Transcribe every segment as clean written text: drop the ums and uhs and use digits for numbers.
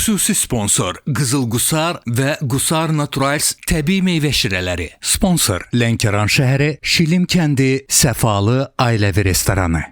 Xüsusi sponsor Qızıl Qusar və Qusar Naturals təbii meyvə şirələri. Sponsor Lənkəran şəhəri, Şilim kəndi, Səfalı ailəvi restoranı.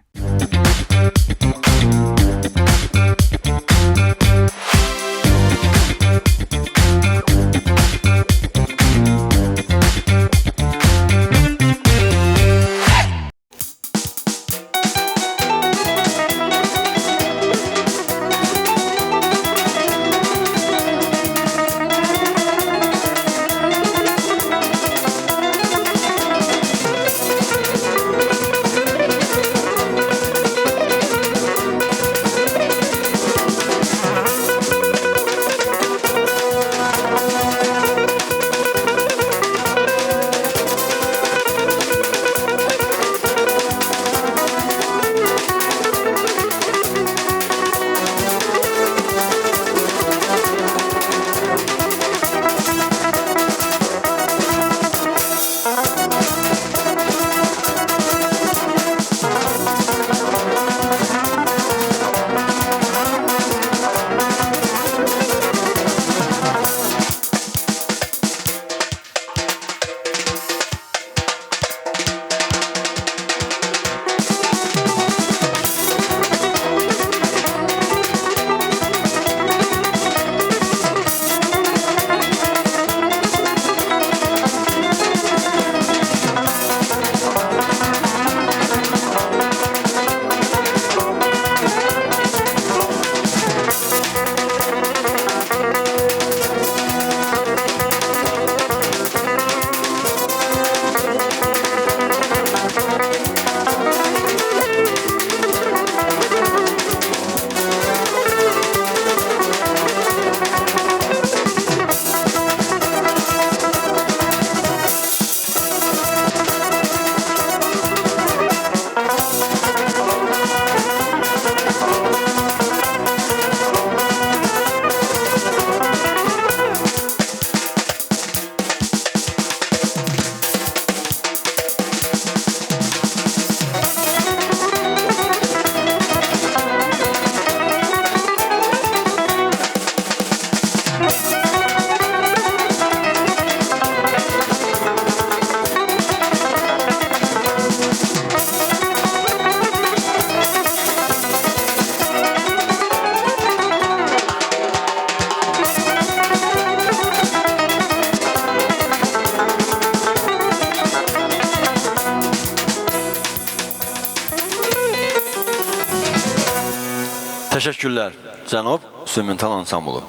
Təşəkkürlər, cənab Sümmental Ansambulu.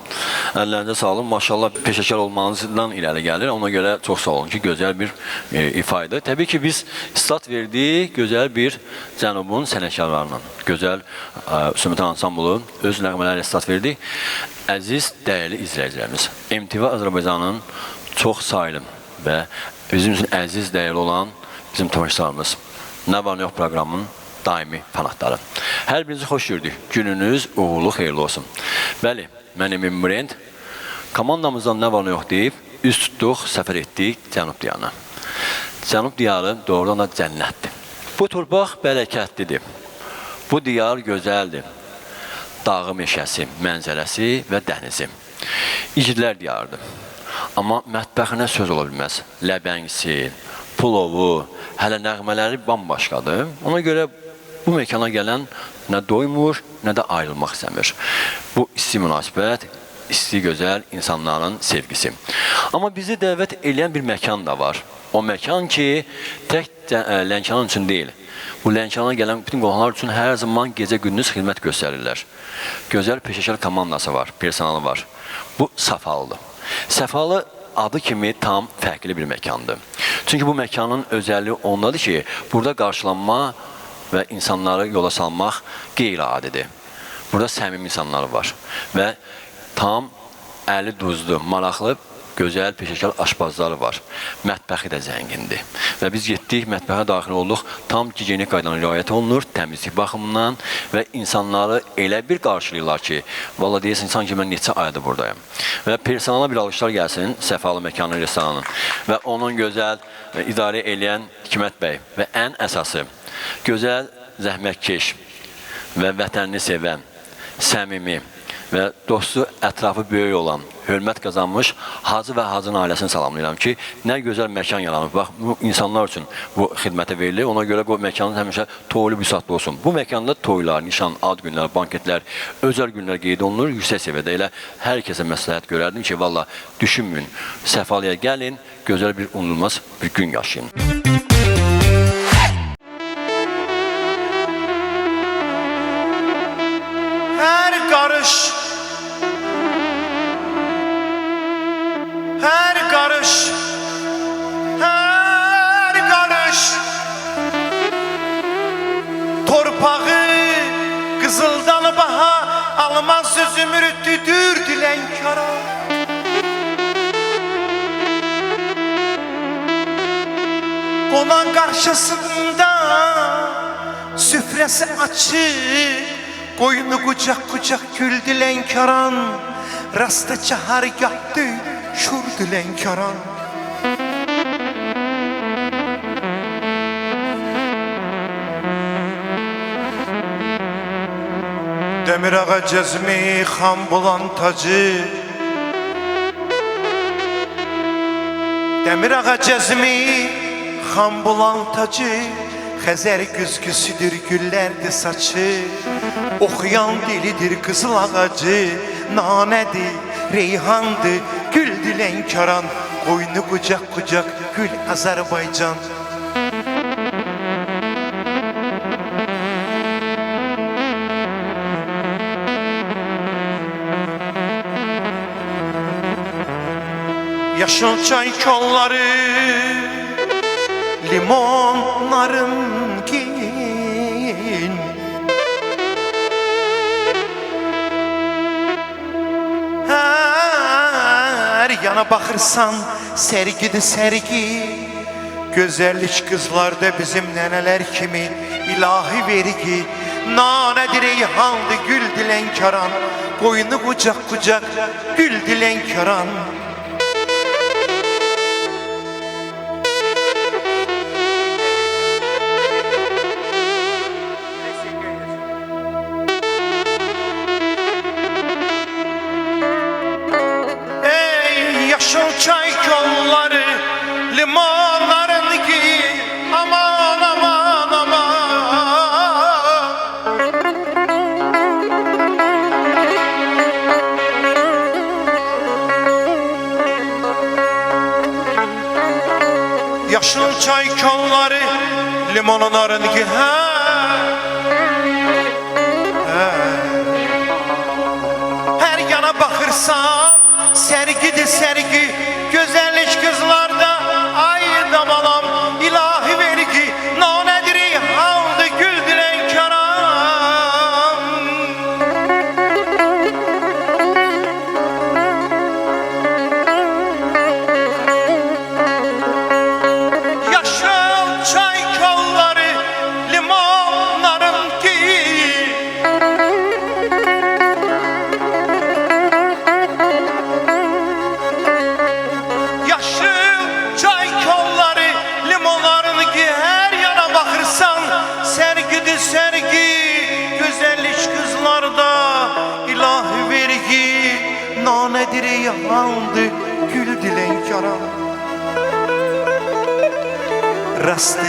Əllərinizə sağlıq, maşallah peşəkar olmanızdan irəli gəlir. Ona görə çox sağ olun ki, gözəl bir ifadə. Təbii ki, biz stat verdik gözəl bir cənubun sənətkarlarla. Gözəl Sümmental Ansambulu öz nəğmələrlə stat verdik. Əziz, dəyərli izləyicilərimiz, MTV Azərbaycanın çox sayılım və bizim üçün əziz, dəyərli olan bizim tamaşaçılarımız. Nə var, nə yox proqramın daimi fanatları. Hər birinizi xoş gördük. Gününüz uğurlu, xeyirli olsun. Bəli, mənim Mürend. Komandamızdan nə var, nə yox deyib, üz tutduq, səfər etdik Cənub diyarına. Cənub diyarı doğrudan da cənnətdir. Bu torpaq bərəkətlidir. Bu diyar gözəldir. Dağı meşəsi, mənzərəsi və dənizi. İgidlər diyarıdır. Amma mətbəxinə söz ola bilməz. Ləbəngisi, pulovu, hələ nəğmələri bambaşqadır. Ona görə bu məkana gələn nə doymur, nə də ayrılmaq istəmir. Bu isti münasibət, isti gözəl insanların sevgisi. Amma bizi dəvət edən bir məkan da var. O məkan ki, tək Lənkəran üçün deyil. Bu Lənkərana gələn bütün qonaqlar üçün hər zaman gecə-gündüz xidmət göstərirlər. Gözəl peşəkar komandası var, personalı var. Bu Səfalıdır. Səfalı adı kimi tam fərqli bir məkandır. Çünki bu məkanın özəlliyi ondadır ki, burada qarşılanma və insanları yola salmaq qeyri-adidir. Burada səmimi insanlar var və tam əli duzlu, maraqlı, gözəl peşəkar aşpazları var. Mətbəxi də zəngindir. Və biz getdik, mətbəxə daxil olduq. Tam gigiyenik qaydalarına riayət olunur, təmizlik baxımından və insanları elə bir qarşılayırlar ki, valla deyəsin, sanki mən neçə ayda buradayım. Və personala bir alışlar gəlsin, Səfalı Məkanı restoranın və onun gözəl idarə eləyən Hikmət bəy və ən əsası, gözəl zəhmətkeş və vətənini sevən, səmimi və dostu, ətrafı böyük olan, hörmət qazanmış Hacı və Hacının ailəsini salamlayıram ki, nə gözəl məkan yaranıb. Bax, bu insanlar üçün bu xidmətə verilir. Ona görə bu məkanın həmişə toylu büsatlı olsun. Bu məkanda toylar, nişan, ad günlər, banketlər, özəl günlər qeyd olunur. Yüksək səviyyədə elə hər kəsə məsləhət görərdim ki, valla düşünməyin, Səfalıya gəlin, gözəl bir unudulmaz bir gün yaşayın. Her karış, her karış, her karış torpağı kızıldan baha almaz sözüm rüttüdür dilenkara. Konan karşısında süfresi açık, koyunu kucak kucak gül dilenkaran, rasta çahar yattı şur dilenkaran. Demir ağa cezmi xam bulan tacı, Demir ağa cezmi xam bulan tacı, Xəzər güzgüsüdür, güllərdir saçı, oxuyan dilidir qızıl ağacı, nanədir, reyhandır, gül dilənkaran, qoynu qucaq qucaq gül Azərbaycan. Yaşıl çay kolları, limonların giyin, her yana bakırsan sergidir sergi, güzellik kızlarda bizim neneler kimi ilahi vergi, nanedir reyhandı gül dilenkaran, koyunu kucak kucak gül dilenkaran. Yaşıl çay kolları, limonların ki aman aman aman. Yaşıl çay kolları, limonların ki her yana bakırsan sergidir sergi, güzellik kızlarda ay damalam, ilahi vergi, nanedir haldı gül dilenkaran. Yaşıl çay kolları, limonların ki nanedir yalandı gül dilenkaran. Rastı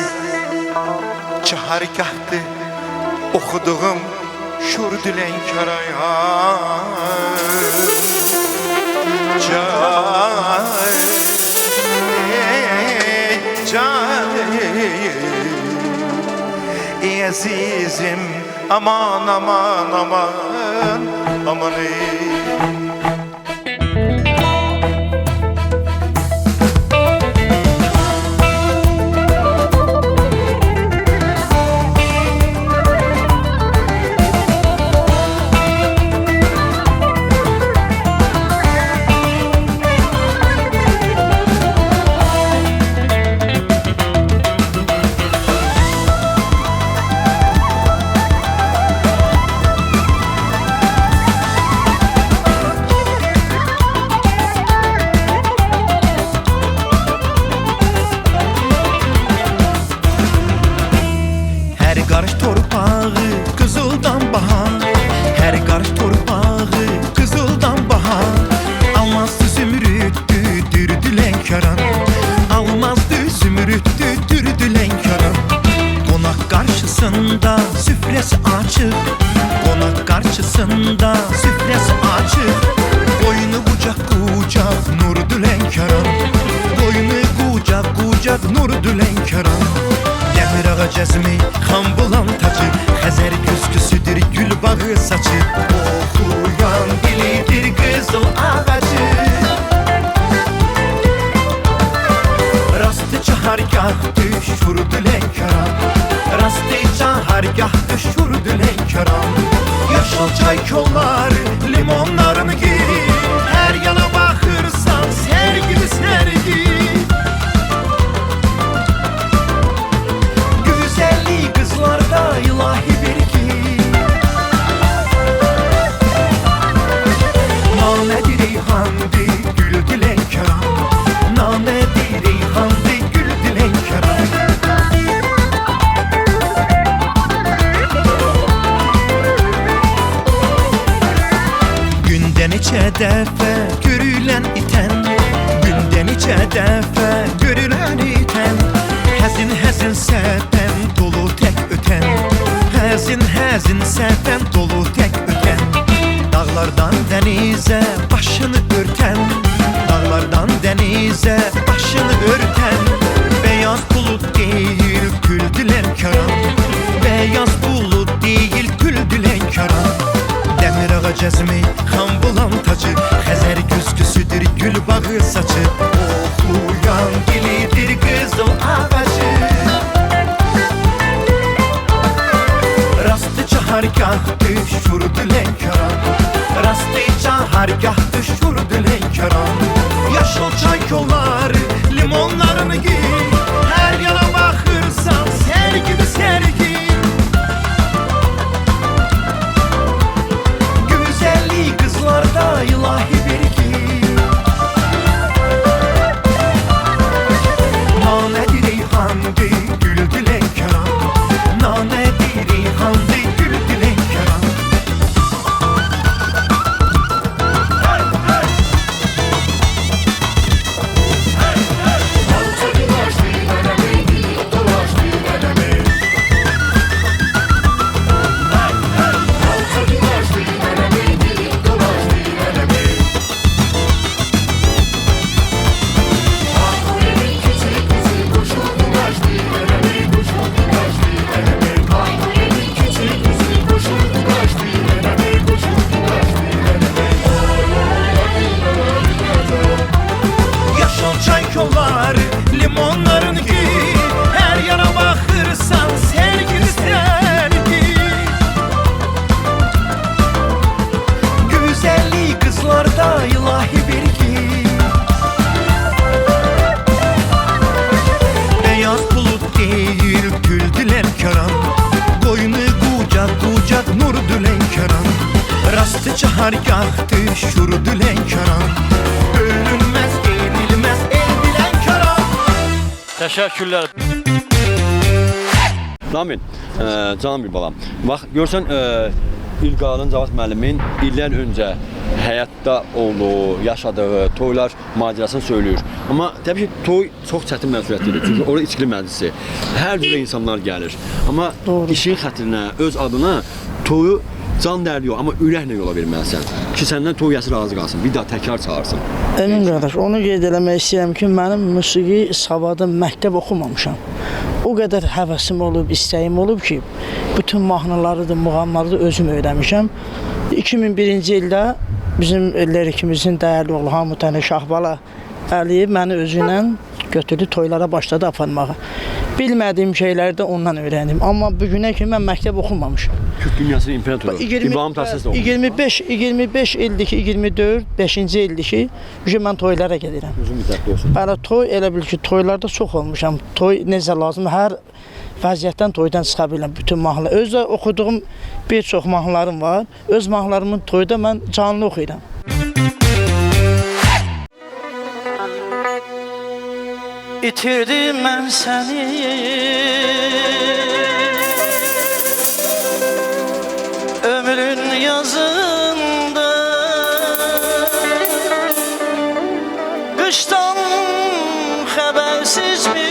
çahargahtı okuduğum şur dilenkaran. Ey azizim aman aman aman aman ey. karşısında süfresi açık, konak karşısında süfresi açık. Boynu kucak kucak nur dülenkaran, boynu kucak kucak nur dülenkaran. Demir ağa cezmi kan bulan tacı, Xəzər güzgüsüdür gül bağı saçı. Oxuyan dilidir qızıl ağacı. Rastı çahargah düşürdü lenkaran, rastı çahargah düşürdü lenkaran. Yaşıl çay kolları limonlarını giy, her yana bakırsan sergili sergi. Güzelliği kızlarda ilahi vergi. Nanedir reyhandı güldü lenkaran, nanedir reyhandı güldü lenkaran. Gündə neçə dəfə görülən itən, gündə neçə dəfə görülən itən. Həzin həzin səpən dolu tək ötən, həzin həzin səpən dolu tək ötən. Dağlardan dənizə başını örtən, dağlardan dənizə başını örtən. Beyaz bulut deyil güldü lenkaran, beyaz bulut deyil güldü lenkaran. Demir ağa cezmi kan bulan tacı, Xəzər güzgüsüdür gül bağı saçı. Oxuyan dilidir qızıl ağacı. Rastı çahargah düşürdü lenkaran, rastı çahargah düşürdü lenkaran. Yaşıl çay kolları limonlarını giy, her yana bakırsan sergili sergi. Güzelliği kızlarda ilahi vergi. Nanedir reyhandı güldü lenkaran, nanedir reyhandı güldü lenkaran. Yaşıl çay kolları limonlarını giy, her yana bakırsan sergili sergi. Güzelliği kızlarda ilahi vergi. Beyaz bulut değil güldü lenkaran, boynu kucak kucak nur dülenkaran. Rastı çahargah düşürdü lenkaran, bölünmez yenilmez el bilenkaran. Təşəkkürlər. Ramin, canım bir balam. Bax, görsən İlqarın Cavad müəllimin illər öncə həyatda olduğu, yaşadığı toylar macerasını söylüyor. Amma təbii ki, toy çox çətin məsuliyyətlidir. Çünki orada içki məclisi, hər cürə insanlar gəlir. Amma işin xətrinə, öz adına toyu can dərdi yox, amma ürəklə yola verməlisən ki, səndən toy yəsi razı qalsın, bir daha təkrar çağırsın. Emin qardaş, onu qeyd eləmək istəyirəm ki, mənim musiqi savadım məktəb oxumamışam. O qədər həvəsim olub, istəyim olub ki, bütün mahnıları da, muğamları da özüm öyrənmişəm. 2001-ci ildə bizim lirikimizin dəyərli oğlu Hamutəni Şahbala Əliyev məni özü ilə götürdü, toylara başladı aparmağa. Bilmədiyim şeyləri də ondan öyrəndim. Amma bugünə kimi mən məktəb oxumamışam. Türk dünyasının imperatoru, İbrahim Tatlıses də olmuş. 25 ildir ki, 24, 5-ci ildir ki, mən toylara gedirəm. Uzun müddətli olsun. Bəli, toy elə bil ki, toylarda çox olmuşam. Toy necə lazımdır, hər vəziyyətdən toydan çıxa bilirəm, bütün mahnılar. Özdə oxuduğum bir çox mahnılarım var. Öz mahnılarımın toyda mən canlı oxuyuram. İtirdim mən səni, ömrün yazında, qışdan xəbərsizmi,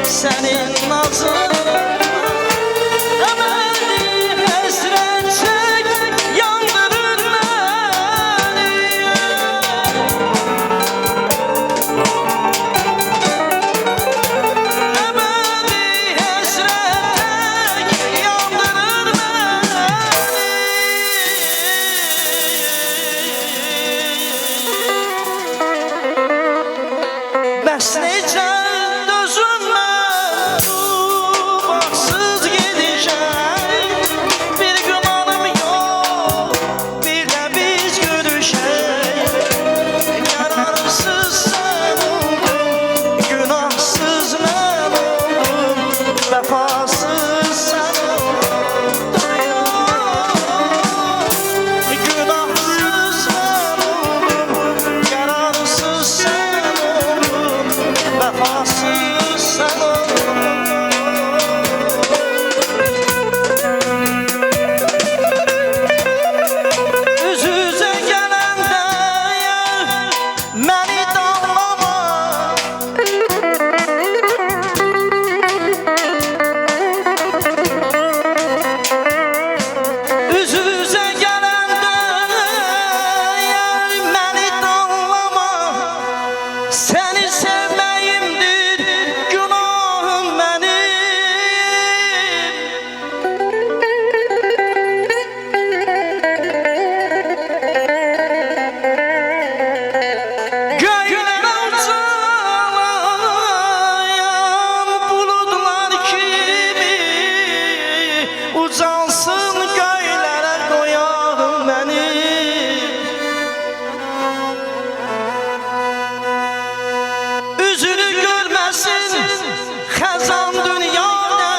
senin nazın ebedi hasret çek yandırır beni. Ebedi hasret çek yandırır beni. Bəs necə dözünmə bu baxsız gedişək. Bir günahım yox, bir də biz görüşək. Yararsız sən oldun, günahsız mən oldum, vəfasız sən oldun. Günahsız mən oldum, yararsız sən oldun, vəfasız sən oldun. Üz-üzə gələndə məni danlama. Üz-üzə gələndə məni danlama. Səni sevməyimdir günahım mənim. Göylərə uçalayan buludlar kimi ucansın göylərə qoyağım mənim. Üzünü görməsin xəzan dünyada.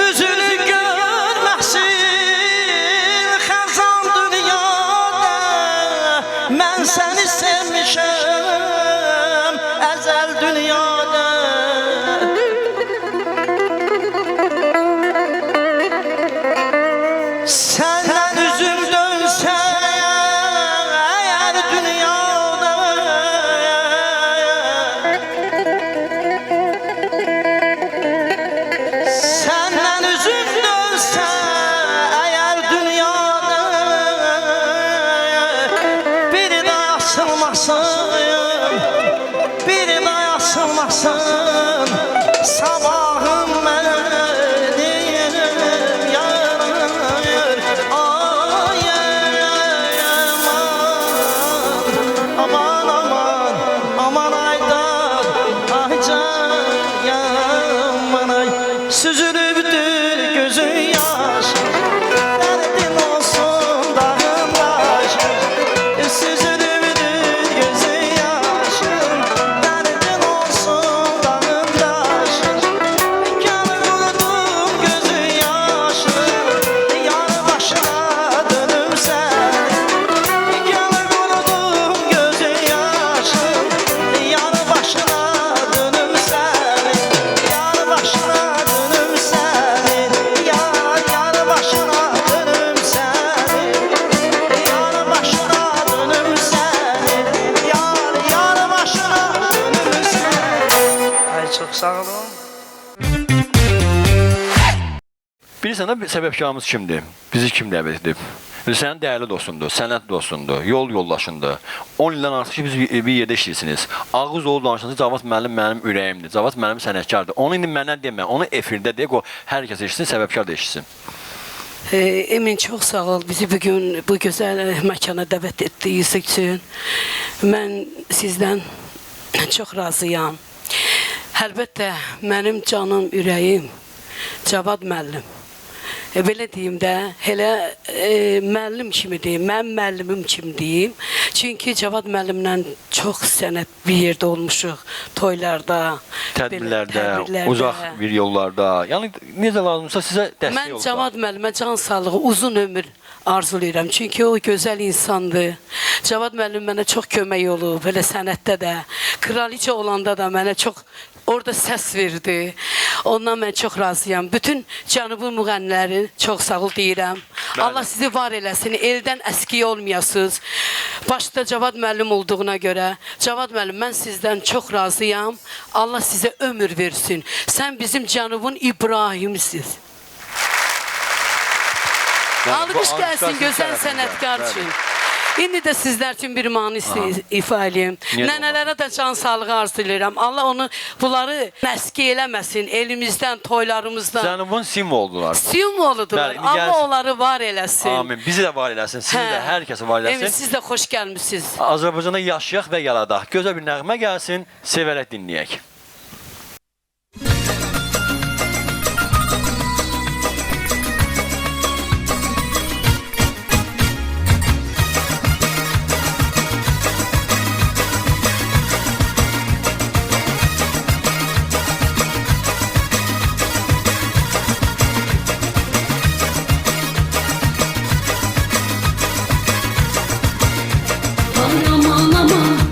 Üzünü görməsin xəzan dünyada. Mən səni sevmişəm əzəl dünyada. Səndən üzüm dönsə əgər dünyada. Səndən üzüm dönsə əgər dünyada. Bir də asılmasın, bir də asılmasın. Sabahım mənim yarar. Ay aman, aman aman, aman aydan, ay can yaman ay. Süzülübdür gözün yaş, derdin olsun dağın baş. Süzülübdür gözün yaş, derdin olsun dağın baş. Yanı vurdum gözün yaşı, yanı başına dönüm sen. Yanı vurdum gözün yaşı, yanı başına dönüm sen. Yanı başına dönüm sen. Yanı başına dönüm sen. Yanı başına dönüm sen. Yanı başına dönüm sen. Ay çok sağ olun. Bilirsən də səbəbkarımız kimdir? Bizi kim dəvət edib? Sənin dəyərli dostundur, sənət dostundur, yol yoldaşındır. 10 ildən artıq ki, biz bir yerdə işləyirsiniz. Ağız dolu danışırsınız, Cavad müəllim mənim ürəyimdir, Cavad müəllim sənətkardır. Onu indi mənə demə, onu efirdə deyək, o hər kəs eşitsin, səbəbkar da eşitsin. Emin çox sağ ol bizi bugün bu gözəl məkana dəvət etdiyiniz üçün. Mən sizdən çox razıyam. Əlbəttə mənim canım, ürəyim Cavad müəllim. Belə deyim də, elə müəllim kimi deyim, mən müəllimim kimi deyim. Çünki Cavad müəllimlə çox sənət bir yerdə olmuşuq, toylarda, tədbirlərdə, uzaq bir yollarda. Yəni necə lazımsa sizə dəstək olsun. Mən Cavad müəllimə can sağlığı, uzun ömür arzulayıram. Çünki o gözəl insandır. Cavad müəllim mənə çox kömək olub, belə sənətdə də, kraliçə olanda da mənə çox orada səs verdi. Ondan mən çox razıyam. Bütün Cənubi müğənnilərin çox sağ ol deyirəm. Allah sizi var eləsin. Eldən əskiy olmayasınız. Başda Cavad müəllim olduğuna görə. Cavad müəllim, mən sizdən çox razıyam. Allah sizə ömür versin. Sən bizim Cənubun İbrahimsiz. Alqış gəlsin gözəl sənətkar üçün. İndi də sizlər üçün bir mahnı ifa eləyim. Nənələrə də can sağlığı arzulayıram. Allah bunları məski eləməsin elimizdən, toylarımızdan. Cənubun simvoludular. Simvoludular. Allah onları var eləsin. Amin. Bizi də var eləsin. Sizi də, hər kəsi var eləsin. Evet, siz də xoş gəlmişsiniz. Azərbaycanda yaşayaq və yaladaq. Gözəl bir nəğmə gəlsin, sevərək dinləyək.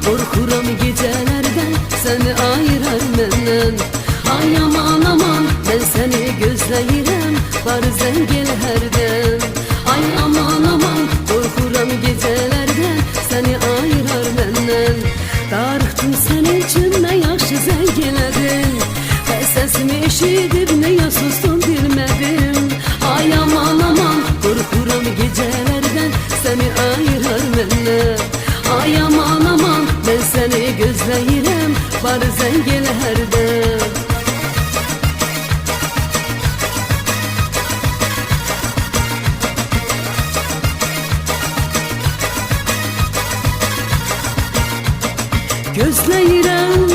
Qorxuram gecələrdən səni ayırar məndən. Ay aman aman mən səni gözləyirəm, var zəng el hərdən. Ay aman aman qorxuram gecələrdən səni ayırar məndən. Darıxdım sənin üçün nə yaxşı zəng elədin, səsimi eşidib nə susdum bilmədim. Ay aman aman qorxuram gecələrdən səni ayırar məndən. Ay aman aman mən səni gözləyirəm, var zəng el hərdən. Gözləyirəm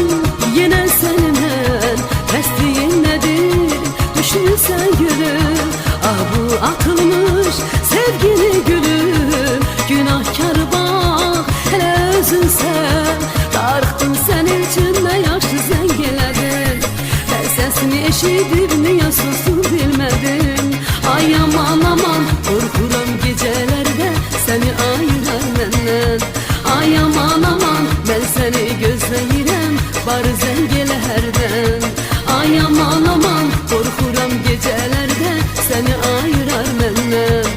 yenə səni mən, təsdiyin nədir, düşünürsən gülüm. Ah bu atılmış sevgili gülüm, günahkar bax hələ özünsən. Darıxdım sənin üçün nə yaxşı zəng elədin, səsini eşidib niyə susdum bilmədim. Ay aman aman qorxuram gecələrdə səni ayırar məndən. Ay aman aman mən səni gözləyirəm, var zəng el hərdən. Ay aman aman qorxuram gecələrdə səni ayırar məndən.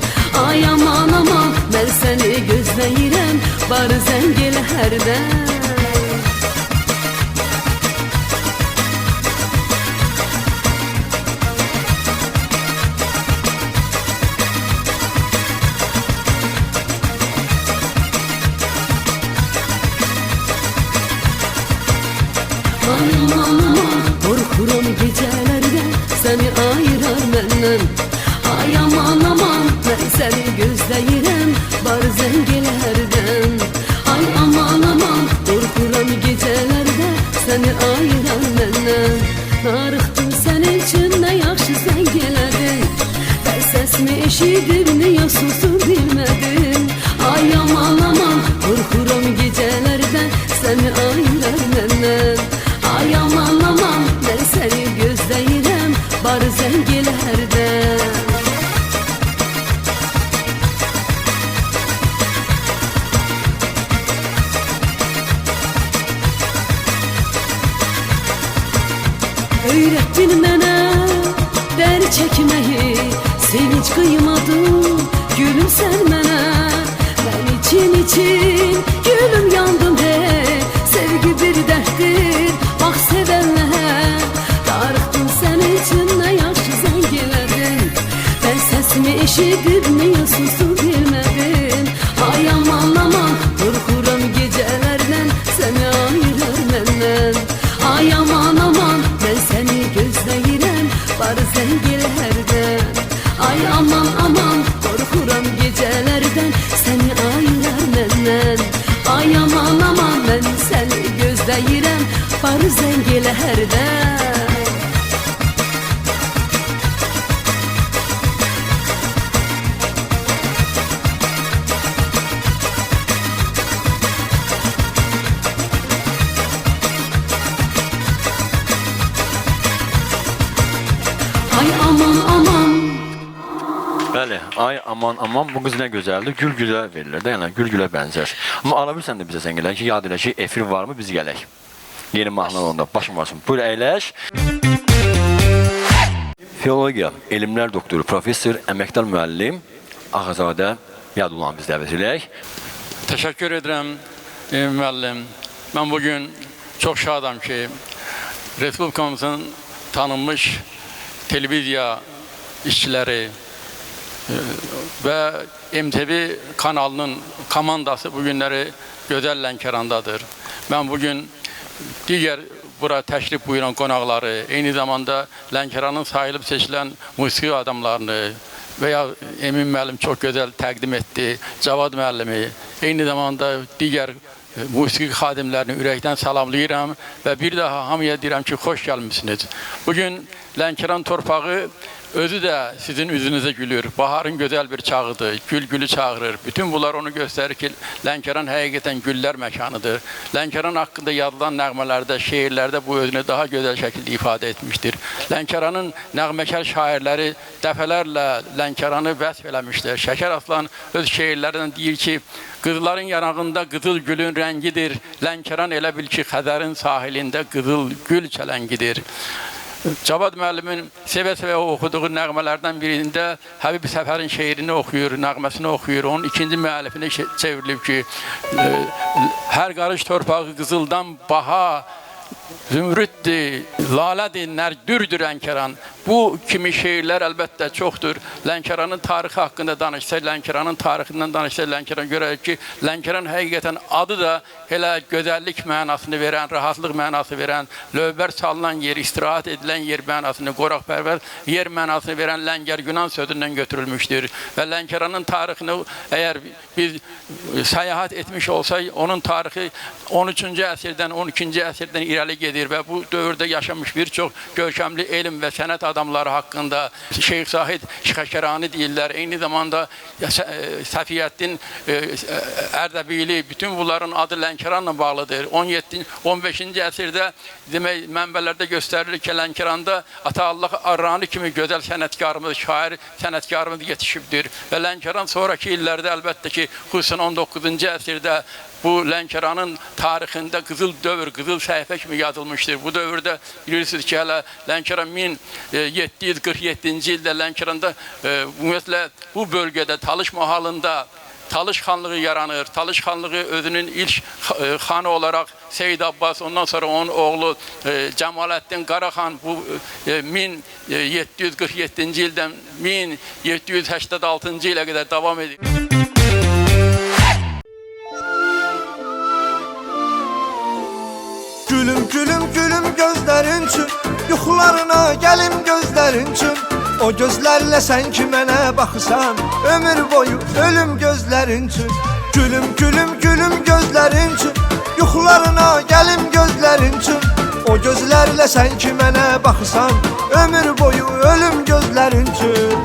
Ay aman aman mən səni gözləyirəm, var zəng el hərdən. Ay aman aman qorxuram gecələrdə səni ayırar məndən. Ay aman aman mən səni gözləyirəm, var zəng el hərdən. Ay aman aman qorxuram gecələrdə səni ayırar məndən. Darıxdım sənin üçün nə yaxşı zəng elədin, səsini eşidib niyə susdum bilmədim. Ay aman aman qorxuram gecələrdə səni ayırar məndən. Ay aman aman mən səni gözləyirəm, var zəng el hərdən. Öyrətdin mənə dər çəkməyi, sevinç qıymadım gülüm sən mənə. Mən için gülüm yandım hey, sevgi bir dərddir bax sevənlər. Darıxdım sənin üçün nə yaxşı zəng elədin, mən səsimi eşidib niyə susdum bilmədim. Ay aman aman qorxuram gecələrdən səni ayırar məndən. Ay aman aman mən səni gözləyirəm, var zəng el hərdən. Ay aman aman qorxuram gecələrdən səni ayırar məndən. Ay aman aman mən səni gözləyirəm, var zəng el hərdən. Ay aman aman. Bəli, ay aman aman bu qız nə gözəldir. Gül gülə verilir də, yəni gül gülə bənzər. Amma ala bilsən də bizə zəng elə ki, yad elə ki, efir varmı biz gələk. Yeni mahnı onda. Başım varsın. Buyur əyləş. Filologiya, elmlər doktoru, professor, əməkdar müəllim Ağazadə Yadulan biz dəvət edək. Teşekkür ederim müəllim. Ben bugün çok şadam ki Respublikamızın tanınmış televizya işçileri ve MTV kanalının komandası bugünleri Gözəl Lənkərandadır. Ben bugün diğer bura təşrif buyuran qonaqları, eyni zamanda Lənkəranın sayılıb seçilən musiqi adamlarını veya Emin müəllim çok güzel təqdim etdi, Cavad müəllimi, eyni zamanda diğer musiqi xadimlərini ürəkdən salamlayıram və bir daha hamıya deyirəm ki, xoş gəlmişsiniz. Bugün Lənkəran torpağı özü de sizin üzünüze gülür. Baharın güzel bir çağıdır. Gül gülü çağırır. Bütün bunlar onu gösterir ki Lənkəran həqiqətən güller mekanıdır. Lənkəran hakkında yazılan nəğmelerde, şiirlerde bu özünü daha güzel şekilde ifade etmiştir. Lənkəranın nəğməkar şairleri dəfələrlə Lənkəranı vəsf eləmişdir. Şəkər Aslan öz şiirlerinden deyir ki, qızların yanağında qızıl gülün rəngidir. Lənkəran elə bil ki, Xəzərin sahilində qızıl gül çələngidir. Cavad müəllimin sevə-sevə oxuduğu nəğmələrdən birində Həbib Səfərin şeirini oxuyur, nəğməsini oxuyur. Onun ikinci müəllifini çevrilib ki, hər qarış torpağı qızıldan baha, zümrüddür, lalədir, nərdürdür Lənkəran. Bu kimi şeirlər əlbəttə çoxdur. Lənkəranın tarixi haqqında danışsa, Lənkəranın tarixindən danışsa, Lənkəran görək ki, Lənkəran həqiqətən adı da elə gözəllik mənasını verən, rahatlıq mənası verən, lövbər salınan yer, istirahat edilən yer mənasını, qoraqpərvər yer mənasını verən Ləngər Yunan sözündən götürülmüşdür. Və Lənkəranın tarixini əgər biz səyahat etmiş olsaq, onun tarixi 13-cü əsrdən, 12-ci əsrdən irəli gedir və bu dövrdə yaşamış bir çox görkəmli elm və sənət adamları haqqında Şeyx Zahid Şəkerani deyirlər. Eyni zamanda Səfiyyəddin Ərdəbili, bütün bunların adı Lənkəranla bağlıdır. 15-ci əsrdə demək mənbələrdə göstərilir ki, Lənkəranda Ata-Allah Arrani kimi gözəl sənətkarımız, şair sənətkarımız yetişibdir. Və Lənkəran sonraki illərdə əlbəttə ki, xüsusən 19-cu əsrdə bu Lənkəranın tarixində qızıl dövr, qızıl səhifə kimi yazılmışdır. Bu dövrdə bilirsiniz ki, hələ Lənkəran 1747-ci ildə Lənkəranda ümumiyyətlə bu bölgədə Talış mahalında Talış xanlığı yaranır. Talış xanlığı özünün ilk xanı olarak Seyyid Abbas, ondan sonra onun oğlu Cemalettin Qaraxan bu 1747-ci ildən 1786-cı ilə qədər davam edir. Gülüm gülüm gülüm gözlərin üçün, yuxularına gəlim gözlərin üçün. O gözlərlə sən ki mənə baxırsan, ömür boyu ölüm gözlərin üçün. Gülüm gülüm gülüm gözlərin üçün, yuxularına gəlim gözlərin üçün. O gözlərlə sən ki mənə baxırsan, ömür boyu ölüm gözlərin üçün.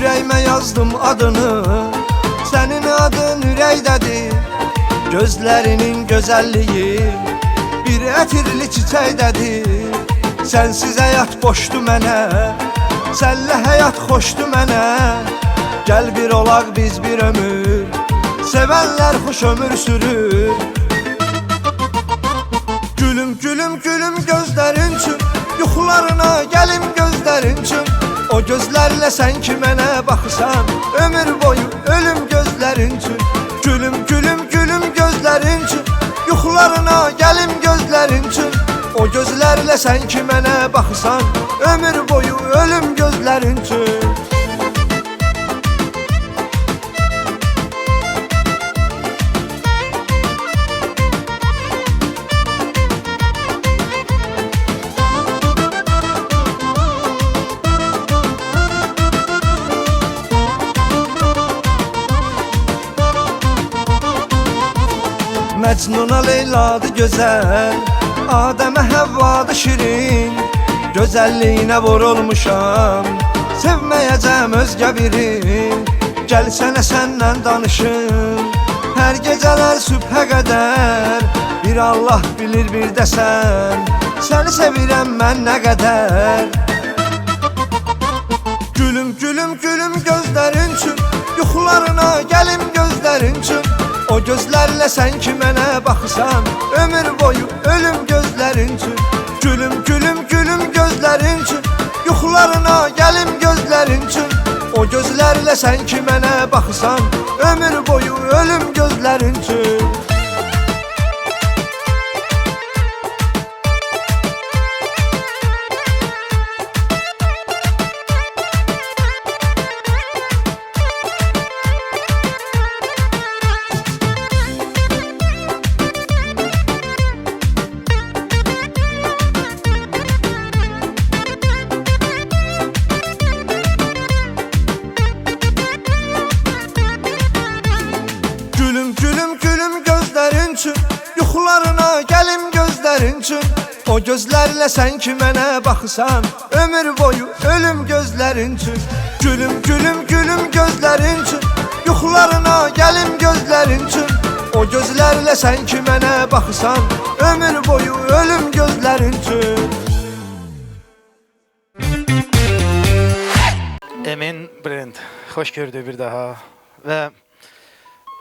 Ürəyimə yazdım adını, sənin adın ürəkdədir. Gözlərinin gözəlliyi bir ətirli çiçəkdədir. Sənsiz həyat boşdu mənə, sənlə həyat xoşdu mənə. Gəl bir olaq biz bir ömür, sevənlər xoş ömür sürür. Gülüm gülüm gülüm gözlərin üçün, yuxularına gəlim gözlərin üçün. O gözlərlə sən ki mənə baxırsan, ömür boyu ölüm gözlərin üçün. Gülüm gülüm gülüm gözlərin üçün, yuxularına gəlim gözlərin üçün. O gözlərlə sən ki mənə baxırsan, ömür boyu ölüm gözlərin üçün. Məcnuna Leyladı gözəl, Adəmə Həvvadı şirin. Gözəlliyinə vurulmuşam, sevməyəcəm özgə birin. Gəlsənə səndən danışım Hər gecələr sübhə qədər Bir Allah bilir bir də sən Səni sevirəm mən nə qədər Gülüm, gülüm, gülüm gözlərin üçün Yuxularına gəlim gözlərin üçün O gözlərlə sən ki mənə baxırsan Ömür boyu ölüm gözlərin üçün Gülüm, gülüm, gülüm gözlərin üçün Yuxularına gəlim gözlərin üçün O gözlərlə sən ki mənə baxırsan Ömür boyu ölüm gözlərin üçün Yuxularına gəlim gözlərin üçün O gözlərlə sən ki mənə baxırsan Ömür boyu ölüm gözlərin üçün Gülüm, gülüm, gülüm gözlərin üçün Yuxularına gəlim gözlərin üçün O gözlərlə sən ki mənə baxırsan Ömür boyu ölüm gözlərin üçün Emin Brand, xoş gördük bir daha və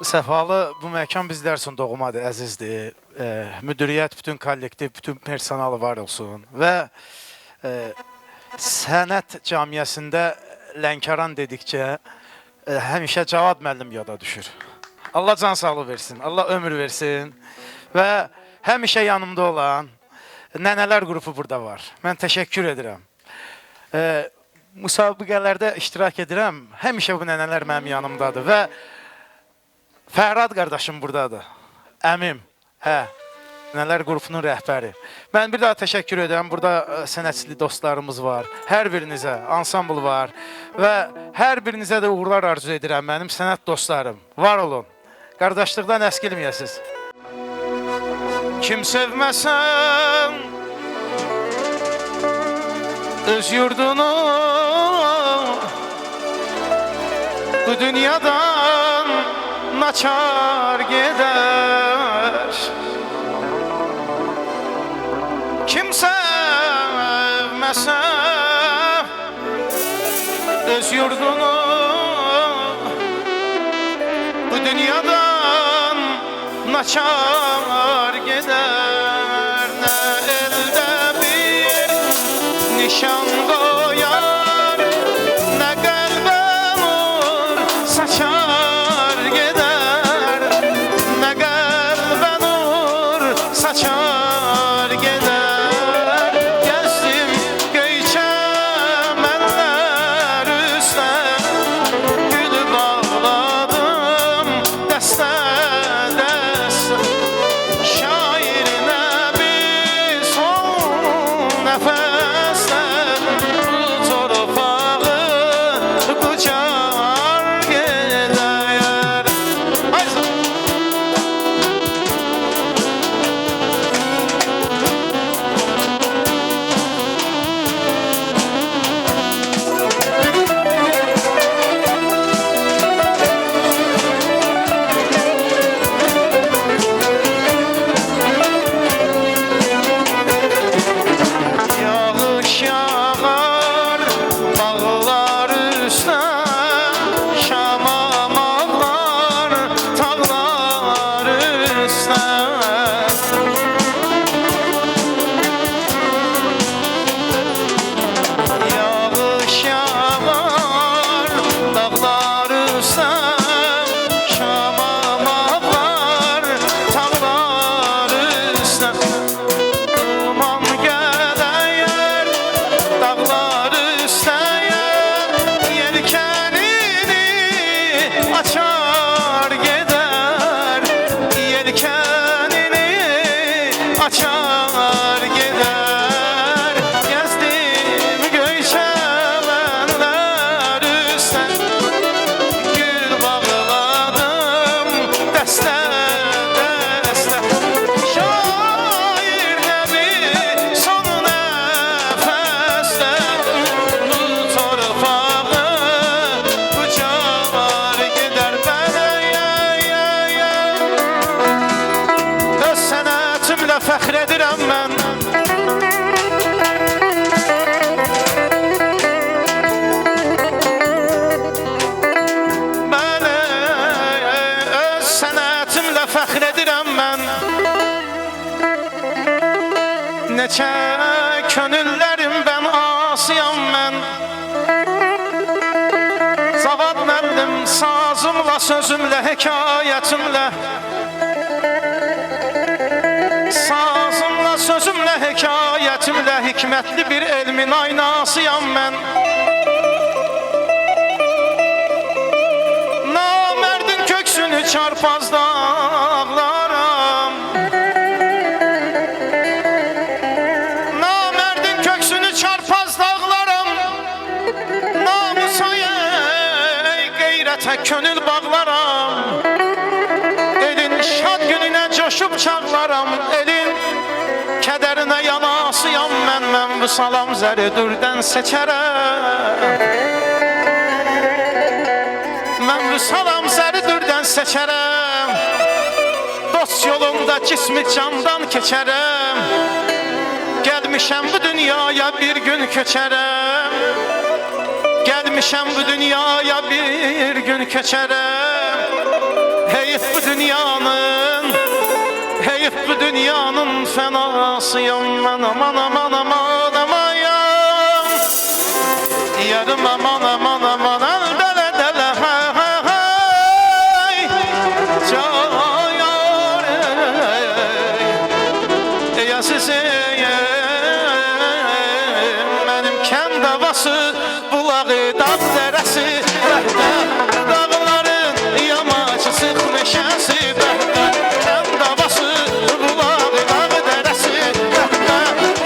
Səfalı bu məkan bizlər üçün doğmadır, əzizdir. Müdiriyyət, bütün kollektiv, bütün personalı var olsun və sənət camiyyəsində Lənkəran dedikcə həmişə Cavad müəllim yada düşür. Allah can sağlığı versin, Allah ömür versin və həmişə yanımda olan nənələr qrupu burada var. Mən təşəkkür edirəm. Müsabiqələrdə iştirak edirəm, həmişə bu nənələr mənim yanımdadır və Fərhad qardaşım buradadır, əmim, nənələr qrupunun rəhbəri. Mən bir daha təşəkkür edirəm, burada sənətçili dostlarımız var, hər birinizə, ansambl var və hər birinizə də uğurlar arzu edirəm, mənim sənət dostlarım, var olun, qardaşlıqdan əskilməyəsiniz. Kim sevməsən öz yurdunu bu dünyadan naçar gedər Kim sevməsə öz yurdunu bu dünyadan naçar gedər Nə əldə bir nişan qoyar nə qəlbə nur saçar gedər Saçar gedər Gəzdim göyçəmənlər üstə Gül bağladım dəstə dəstə Şairinə bir son nəfəslə Bu torpağı qucar gedər neçə könüllərim ben asiyam mən. Zavad məndim sazımla, sözümlə, hekayətimlə. Sazımla, sözümlə, hekayətimlə hikmətli bir elmin aynasıyam mən. Namərdin köksünü çarpaz dağlaram. Namərdin köksünü çarpaz dağlaram. Namusa qeyrətə könül bağlaram. Elin şad gününə coşub çağlaram. Elin kədərinə yanasıyam mən. Mən bu salam zəridürdən seçərəm. Mən bu salam zəridürdən seçərəm. Dost yolunda cismi candan keçərəm. Gəlmişəm bu dünyaya bir gün köçərəm. Gəlmişəm bu dünyaya bir gün köçərəm. Heyif bu dünyanın, heyif bu dünyanın fənasıyam mən. Aman aman aman amayam. Yarım aman aman aman əl-dələ dələ hey cayar ya sizeyim mənim kənd havası bulağı dağ dərəsi dağların yamacı sıx meşəsi kənd havası bulağı dağ dərəsi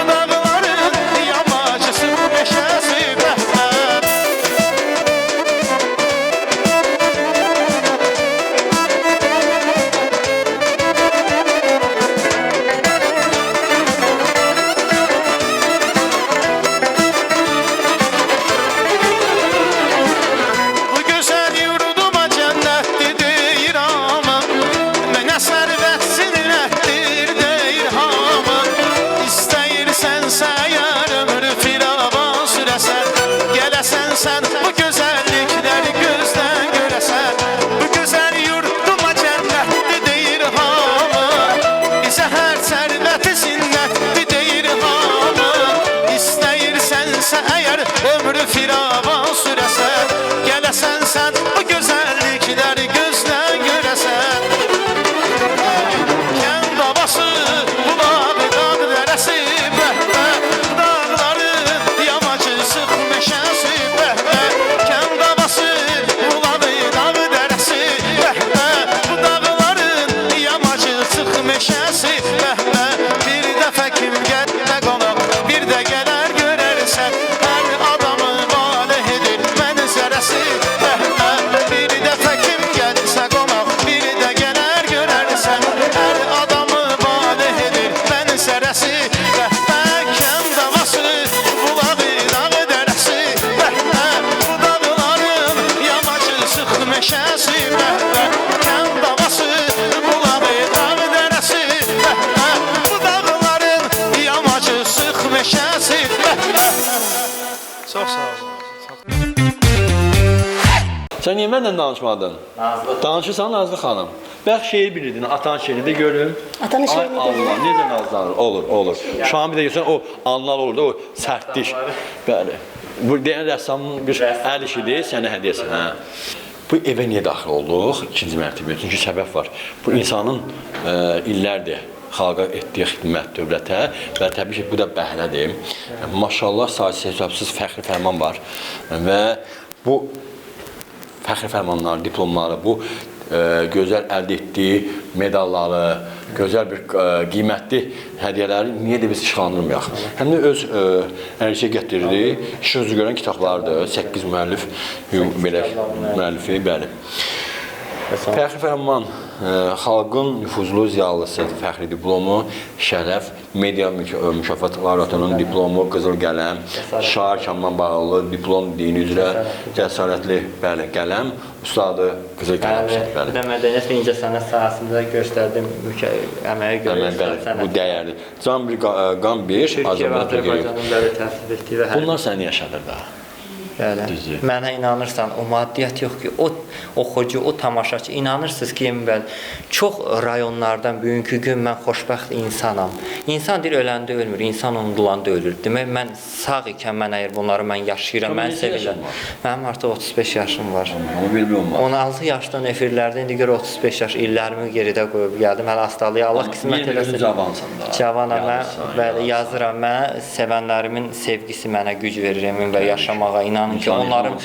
dağların yamacı sıx meşəsi ömrü firavan sürəsən, gələsən sən bu gözəllikləri gözdən görəsən. Kənd havası, bulağı dağ dərəsi, dağların yamacı sıx meşəsi, kənd havası, bulağı dağ dərəsi, dağların yamacı sıx meşəsi, bir dəfə kim gəldə qonaq, bir də gələr görərsən. Bir dəfə kim gəlsə qonaq, bir də gələr görərsən. Hər adamı valeh edir məni sərəsi. Kənd havası, bulağı dağ dərəsi, bu dağların yamacı sıx meşəsi. Kənd havası, bulağı dağ dərəsi, bu dağların yamacı sıx meşəsi. Çox sağ olun. Sən niyə məndən danışmadın? Nazlı. Danışırsan Nazlı xanım. Bəlkə şeir bilirdin, atan şeirini de görüm. Atanın şeirini de görüm. Allah, necə nazlanır? Olur, olur. Şu an bir də görsən, o anlar olur da, o sərtlik. Bəli. Bu deyən rəssamın bir əl işidir, sənə hədiyyəsi. Bu evə niyə daxil olduq? İkinci mərtəbə. Çünki səbəb var. Bu insanın illərdir xalqa etdiyi xidmət dövlətə və təbii ki, bu da bəhrədir. Maşallah, sayısı hesabsız fəxri fərman var və bu fəxri fərmanları, diplomları, bu gözəl əldə etdiyi medalları, gözəl bir qiymətli hədiyyələri niyə də biz işlandırmayaq? Həm də öz ərişə gətirirdi, işinizi görən kitablardır, 8 müəllif, belə müəllifi, bəli. Fəxri fərman, xalqın nüfuzlu ziyalısı, fəxri diplomu, şərəf, media mükafat laureatının diplomu, qızıl qələm, şair Kamran Bağlı, diplom dini üzrə cəsarətli qələm, ustadı qızıl qələm. Və mədəniyyət və incəsənət sahəsində göstərdim əməyə görə. Bu dəyərli. Can bir, qan bir, Türkiyə və Azərbaycanın belə təsir etdiyi və bunlar səni yaşadır da. Bəli. Düzdür. Mənə inanırsan, o maddiyyat yox ki, o oxucu, o tamaşaçı inanırsınız ki, Emin bəy, çox rayonlardan bugünkü gün mən xoşbəxt insanam. İnsan deyir öləndə ölmür, insan unudulanda ölür. Demək mən sağ ikən mən əgər bunları mən yaşayıram, mən sevirəm. Mənim artıq 35 yaşım var. Onu bilmək olmaz. 16 yaşdan efirlərdə indi görə 35 yaş illərimi geridə qoyub gəldim. Hələ hastalığa Allah qismət eləsin. Cavansan da. Cavanam mən, bəli, yazıram mən. Sevənlərimin sevgisi mənə güc verir Emin bəy yaşamağa. İnanın ki, onların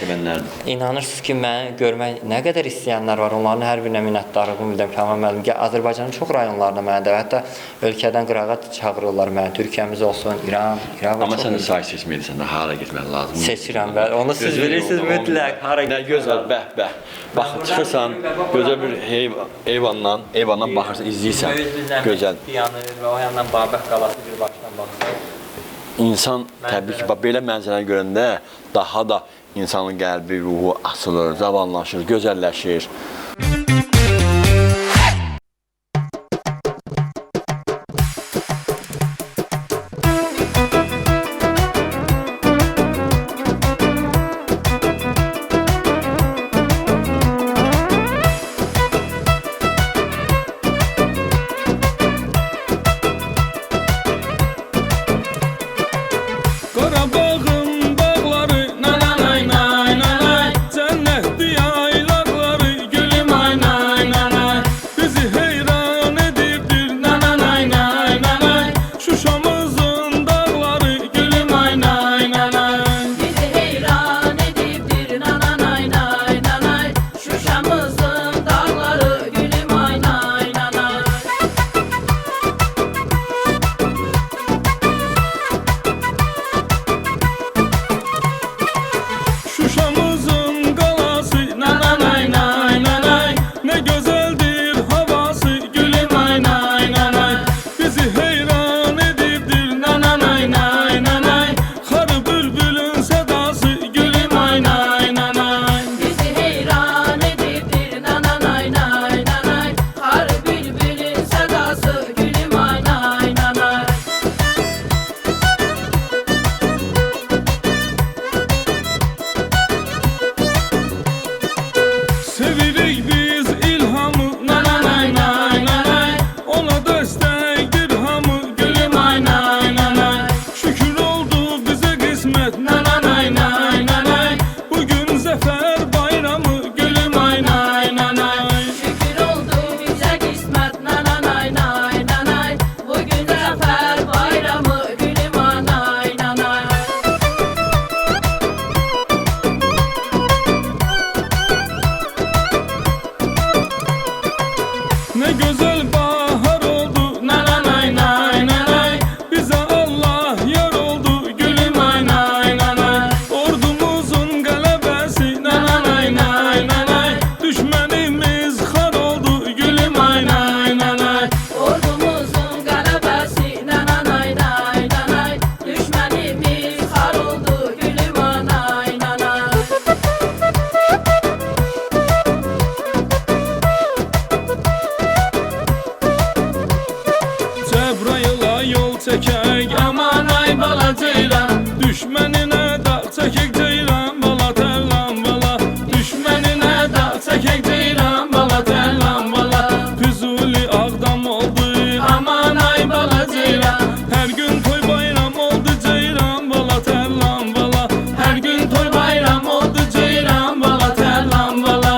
inanırsınız ki, məni görmək nə qədər istəyənlər var. Onların hər birinə minnətdarlığımı bildirəm. Kamal müəllim, Azərbaycanın çox rayonlarında mənə də, hətta ölkədən qırağa çağırırlar məni. Türkiyəmiz olsun, İran, İraq. Amma sən də say seçmelisən də hara getmək lazımdır. Seçirəm bəli. Onu siz bilirsiniz mütləq. Hara nə gözəl, bəh. Bax, çıxırsan, gözəl bir eyvandan baxırsan, izləyirsən. Gözəl. Piyanı və o yandan Babək qalası bir başdan baxsan. İnsan təbii ki, belə mənzərəni görəndə daha da insanın qəlbi, ruhu açılır, cavanlaşır, gözəlləşir. Qarabağın bağları, nanay nay nanay, cənnətli yaylaqları, gülüm ay nay nanay, bizi heyran edibdir, nanay nay nanay, Şuşamızın dağları, gülüm ay nay nanay. Bizi heyran edibdir nanay nay nanay, Şuşamızın dağları, gülüm ay nay nanay. Şuşamızın qalası, nanay nay nanay, nə gözəldir havası, gülüm ay nay nanay, bizi heyran edibdir, nanay nay nanay, xarı bülbülün sədası, gülüm ay nay nanay. Bizi heyran edibdir nanay nay nanay, Xar bülbülün sədası, gülüm ay nay nanay. Sevirik biz ilhamı, nanay nay nanay, ona dəstəkdir hamı, gülüm ay nay nanay. Şükür oldu bizə qismət, nanay nay nanay, bugün zəfər bayramı, gülüm ay nay nanay. Şükür oldu bize kısmet nanay nay nanay, Bugün zafer bayramı, gülüm ay nay nanay. Ne güzel bahar oldu, nanay nay nanay, bize Allah yar oldu, gülüm ay nay nanay. Ordumuzun qələbəsi, nanay nay nanay, düşmənimiz xar oldu, gülüm ay nay nanay. Ordumuzun qələbəsi nanay nay nanay, Düşmənimiz xar oldu, gülüm ay nay nanay. Cəbrayıla yol çəkək, aman ay bala ceylan, düşməninə dağ çəkək ceylan, bala tərlan bala, düşməninə dağ çəkək ceylan, bala tərlan bala, Füzuli Ağdam oldu, aman ay bala ceylan, hər gün toy bayram oldu ceylan, bala tərlan bala, hər gün toy bayram oldu ceylan, bala tərlan bala.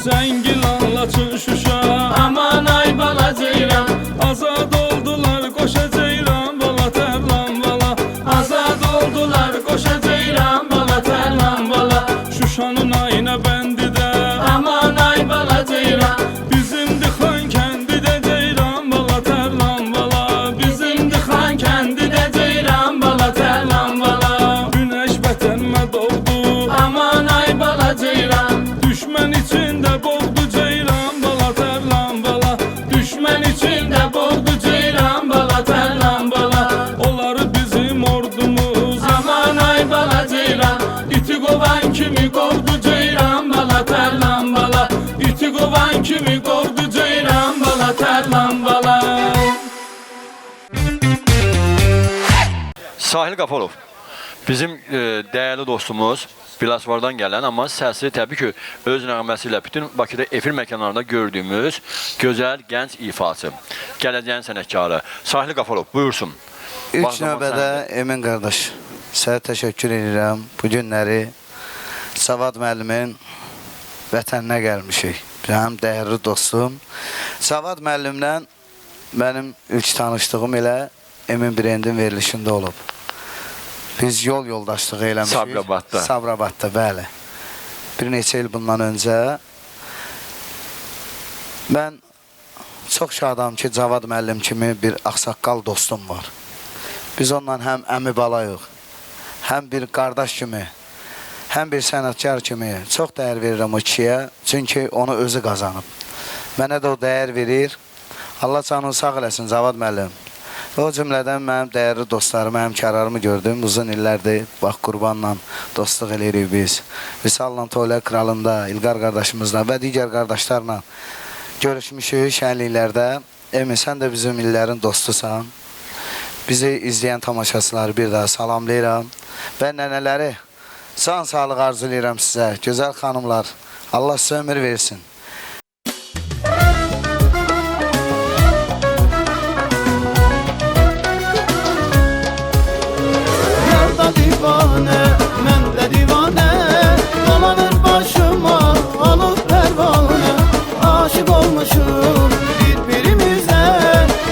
Zəngilanla Şuşa, aman ay bala ceylan, azad oldular qoşa ceylan, bala tərlan bala, azad oldular qoşa ceylan, bala tərlan bala. Şuşanın ayına bəndidə, aman ay bala ceylan, bizimdir xan kəndidə ceylan, bala tərlan bala, bizimdir xan kəndidə ceylan, bala tərlan bala. Günəş vətənmə doğdu, aman ay bala ceylan, düşmən içində boğdu ceylan, bala tərlan bala, düşmən içində boğdu ceylan, bala tərlan bala. Onları bizim ordumuz, aman ay bala ceylan, iti qovan kimi qovdu ceylan, bala tərlan bala, iti qovan kimi qovdu ceylan, bala tərlan bala. Sahil Qafarov, Bizim değerli dostumuz Bilasvardan gələn, amma səsi təbii ki öz nəğməsi ilə bütün Bakıda efir məkanlarında gördüyümüz gözəl gənc ifaçı, gələcəyin sənətkarı Sahil Qafarov, buyursun. İlk növbədə Emin qardaş, sənə təşəkkür edirəm. Bu günləri Savad müəllimin vətəninə gəlmişik. Mənim dəyərli dostum. Savad müəllimlə mənim ilk tanışdığım elə Emin Brendin verilişində olub. Biz yol yoldaşlığı eləmişik. Sabirabadda. Sabirabadda, bəli. Bir neçə il bundan öncə. Mən çox şadam ki, Cavad müəllim kimi bir ağsaqqal dostum var. Biz onunla həm əmi balayıq, həm bir qardaş kimi, həm bir sənətkar kimi çox dəyər verirəm o kişiyə. Çünki onu özü qazanıb. Mənə də o dəyər verir. Allah canını sağ eləsin Cavad müəllim. O cümlədən mənim dəyərli dostlarımı, həmkarlarımı gördüm. Uzun illərdir bax Qurbanla dostluq eləyirik biz. Vüsal'la Toylar Kralında, İlqar qardaşımızla və digər qardaşlarla görüşmüşük şənliklərdə. Emin, sən də bizim illərin dostusan. Bizi izləyən tamaşaçıları bir daha salamlayıram. Və nənələri can sağlıq arzulayıram sizə. Gözəl xanımlar, Allah sizə ömür versin. Divane, mən də divanə, dolanır başıma, alıb pərvanə. Aşıq olmuşum bir-birimizə,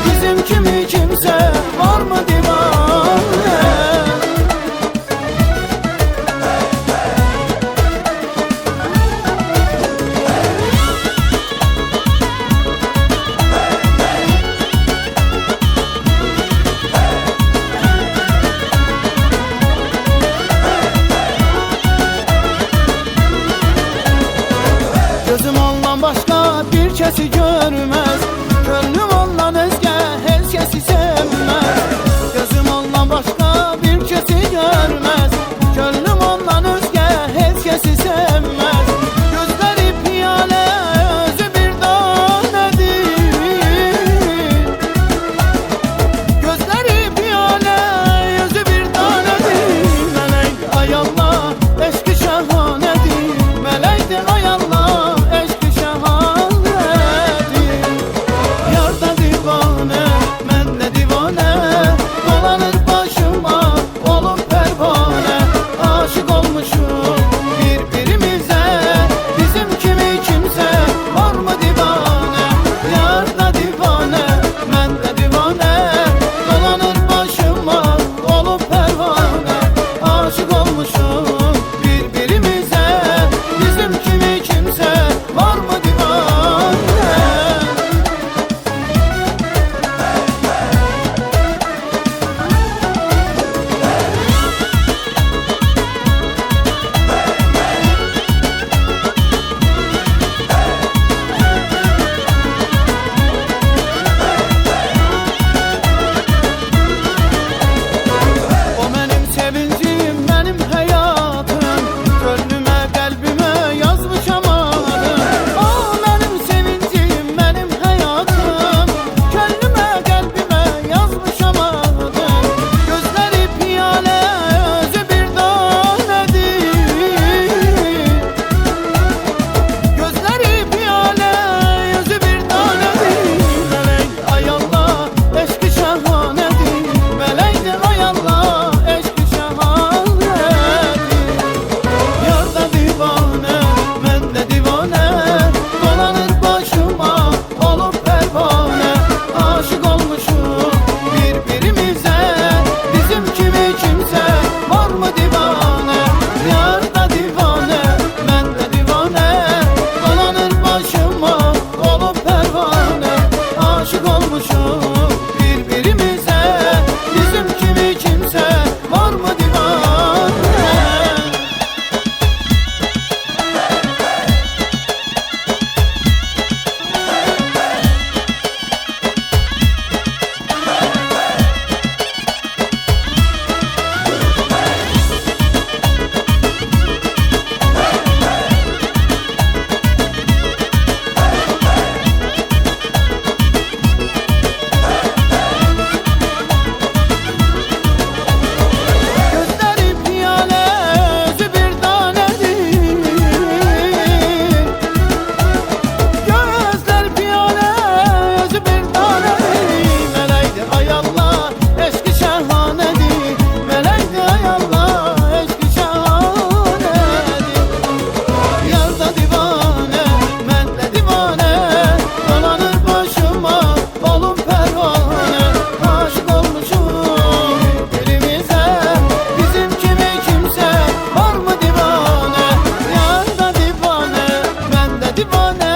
bizim kimi kimsə varmı divanə? Gözüm ondan başqa bir kəsi görməz, könlüm ondan özgə heç kəsi sevməz. Gözüm ondan başqa bir kəsi görməz, könlüm ondan özgə heç kəsi sevməz. Gözləri piyalə, özü bir danədir. Gözləri piyalə, özü bir danədir. Mələk ay Allah, eşqi şəhanədir. Mələkdir ay Allah, eşqi şəhanədir. divane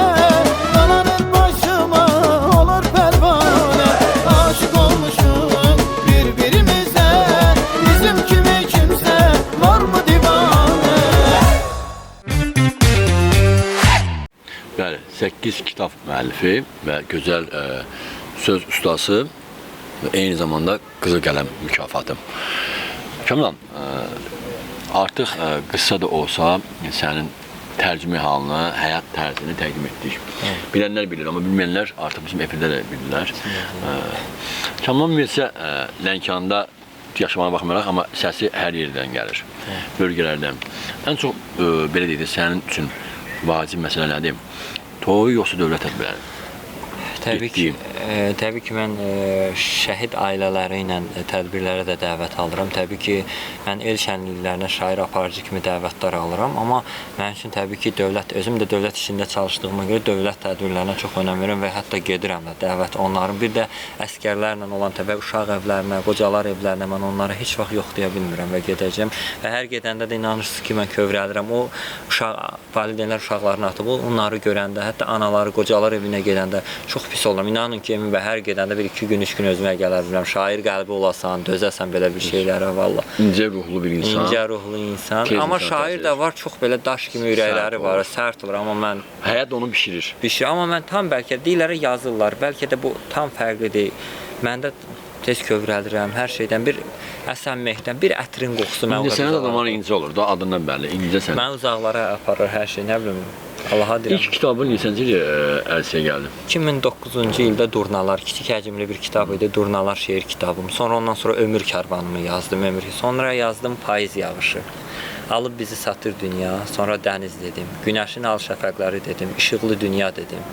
Dolanır başıma olur pervane Aşık olmuşum birbirimize Bizim kimi kimse var mı divane Bəli, 8 kitab müəllifi və gözəl söz ustası və eyni zamanda Qızıl Qələm mükafatı. Kamran, artıq qısa da olsa sənin tərcümə halını, həyat tərzini təqdim etdik. Bilənlər bilir, amma bilməyənlər artıq bizim efirdə də bilirlər. Kamran Mirsə Lənkəranda yaşamaya baxmayaraq, amma səsi hər yerdən gəlir, bölgələrdən. Ən çox, belə deyək, sənin üçün vacib məsələ nədir? Toy yoxsa dövlət tədbirləri? Təbii ki, mən şəhid ailələri ilə tədbirlərə də dəvət alıram. Təbii ki, mən el şənliklərinə şair aparıcı kimi dəvətlər alıram. Amma mənim üçün təbii ki, özüm də dövlət işində çalışdığıma görə dövlət tədbirlərinə çox önəm verirəm və hətta gedirəm də dəvət onların. Bir də əskərlərlə olan təbii uşaq evlərinə, qocalar evlərinə mən onlara heç vaxt yox deyə bilmirəm və gedəcəm. Və hər gedəndə də inanırsınız ki, mən kövrəlirəm. O valideynlər uşaqlarını atıb, onları görəndə, hətta anaları, qocalar evinə gedəndə çox pis oluram. İnanın ki, Emin bəy, hər gedəndə 1-2 gün, 3 gün özümə gələ bilmirəm. Şair qəlbi olasan, dözəsən belə bir şeylərə, valla. İncə ruhlu bir insan. İncə ruhlu insan. Amma şair də var, çox belə daş kimi ürəkləri var, sərt olur. Amma mən... Həyat onu bişirir. Amma mən tam bəlkə dillərə yazırlar, bəlkə də bu tam fərqlidir. Mən də tez kövrəlirəm, hər şeydən bir əsənməkdən, bir ətrin qoxusu mən İncə sənə adamlar incə olur da, adından bəlli, incə sən. Mən uzaqlara aparır hər şey, nə bilim, Allaha deyirəm. İlk kitabın neçənci əlçiyə gəldi? 2009-cu ildə Durnalar, kiçik həcmli bir kitab idi, Durnalar şeir kitabım. Sonra ondan sonra Ömür Kərvanımı yazdım, sonra yazdım Payız Yağışı. Alıb bizi satır dünya, sonra dəniz dedim, günəşin al şəfəqləri dedim, işıqlı dünya dedim.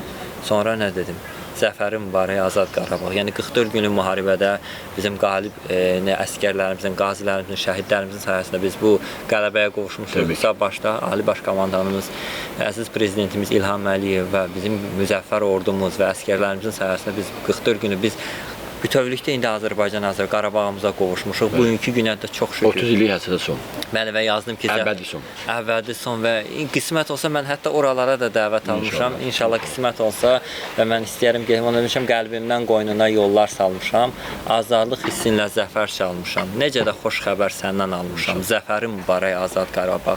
Sonra nə dedim? Zəfərin mübarək Azad Qarabağ. Yəni 44 günlük müharibədə bizim qalib əskərlərimizin, qazilərimizin, şəhidlərimizin sayəsində biz bu qələbəyə qovuşmuşuq. Başda Ali Baş Komandanımız, əziz prezidentimiz İlham Əliyev və bizim müzəffər ordumuz və əskərlərimizin sayəsində biz 44 günü biz bütövlükdə indi Azərbaycan Qarabağımıza qovuşmuşuq. Bugünkü günə də çox şükür. 30 illik həsədə son. Bəli, və yazdım ki, əbədi son. Əbədi son və qismət olsa mən hətta oralara da dəvət almışam. İnşallah qismət olsa və mən istəyərəm ki, onu demişəm, qəlbimdən qoynuna yollar salmışam. Azadlıq hissinlə zəfər çalmışam. Necə də xoş xəbər səndən almışam. Zəfərin mübarək Azad Qarabağ.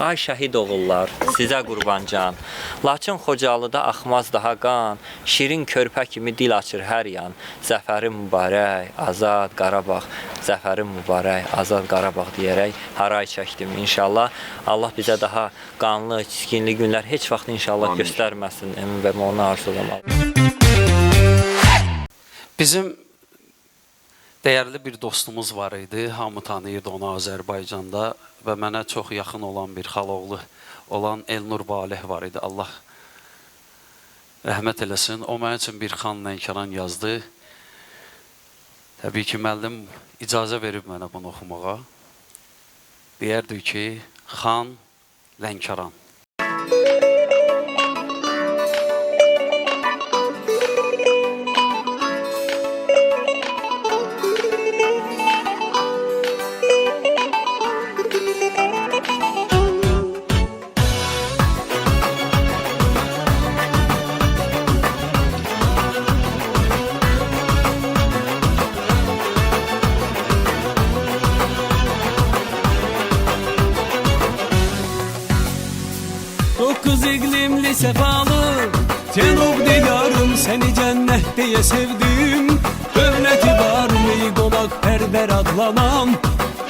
Ay şəhid oğullar, sizə qurbancan. Laçın Xocalıda axmaz daha qan. Şirin körpə kimi dil açır hər yan. Zəfərin mübarək, Azad Qarabağ, zəfərin mübarək, Azad Qarabağ deyərək haray çəkdim. İnşallah Allah bizə daha qanlı, çiskinli günlər heç vaxt inşallah göstərməsin. Emin və onu arzulamalıyım. Bizim dəyərli bir dostumuz var idi. Hamı tanıyırdı onu Azərbaycanda və mənə çox yaxın olan bir xaloğlu olan Elnur Valeh var idi. Allah rəhmət eləsin. O mənim üçün bir Xan Lənkəran yazdı. Təbii ki, müəllim icazə verib mənə bunu oxumağa. Deyərdi ki, Xan Lənkəran. Dokuz iklimli sefalı Cenub diyarım, seni cennet diye sevdim. Dövleti var mı qonak pərvər adlanan,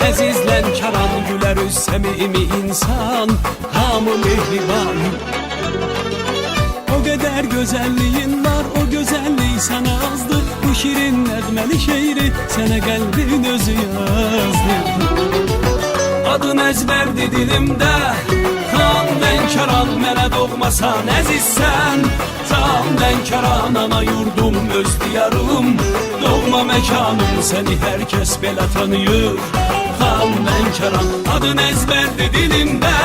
Əziz Lənkəran gülər öz səmimi insan, hamı mehriban. O qədər gözəlliyin var, o gözəllik sənə azdır. Bu şirin nəğməli şeiri sənə qəlbin özü yazdır. Adın əzbərdi dilimdə, Xan Lənkəran, mənə doğmasan əzizsən. Can Lənkəran, ana yurdum, öz diyarım, doğma məkanım, səni hər kəs belə tanıyır. Xan Lənkəran, adın əzbərdi dilimdə,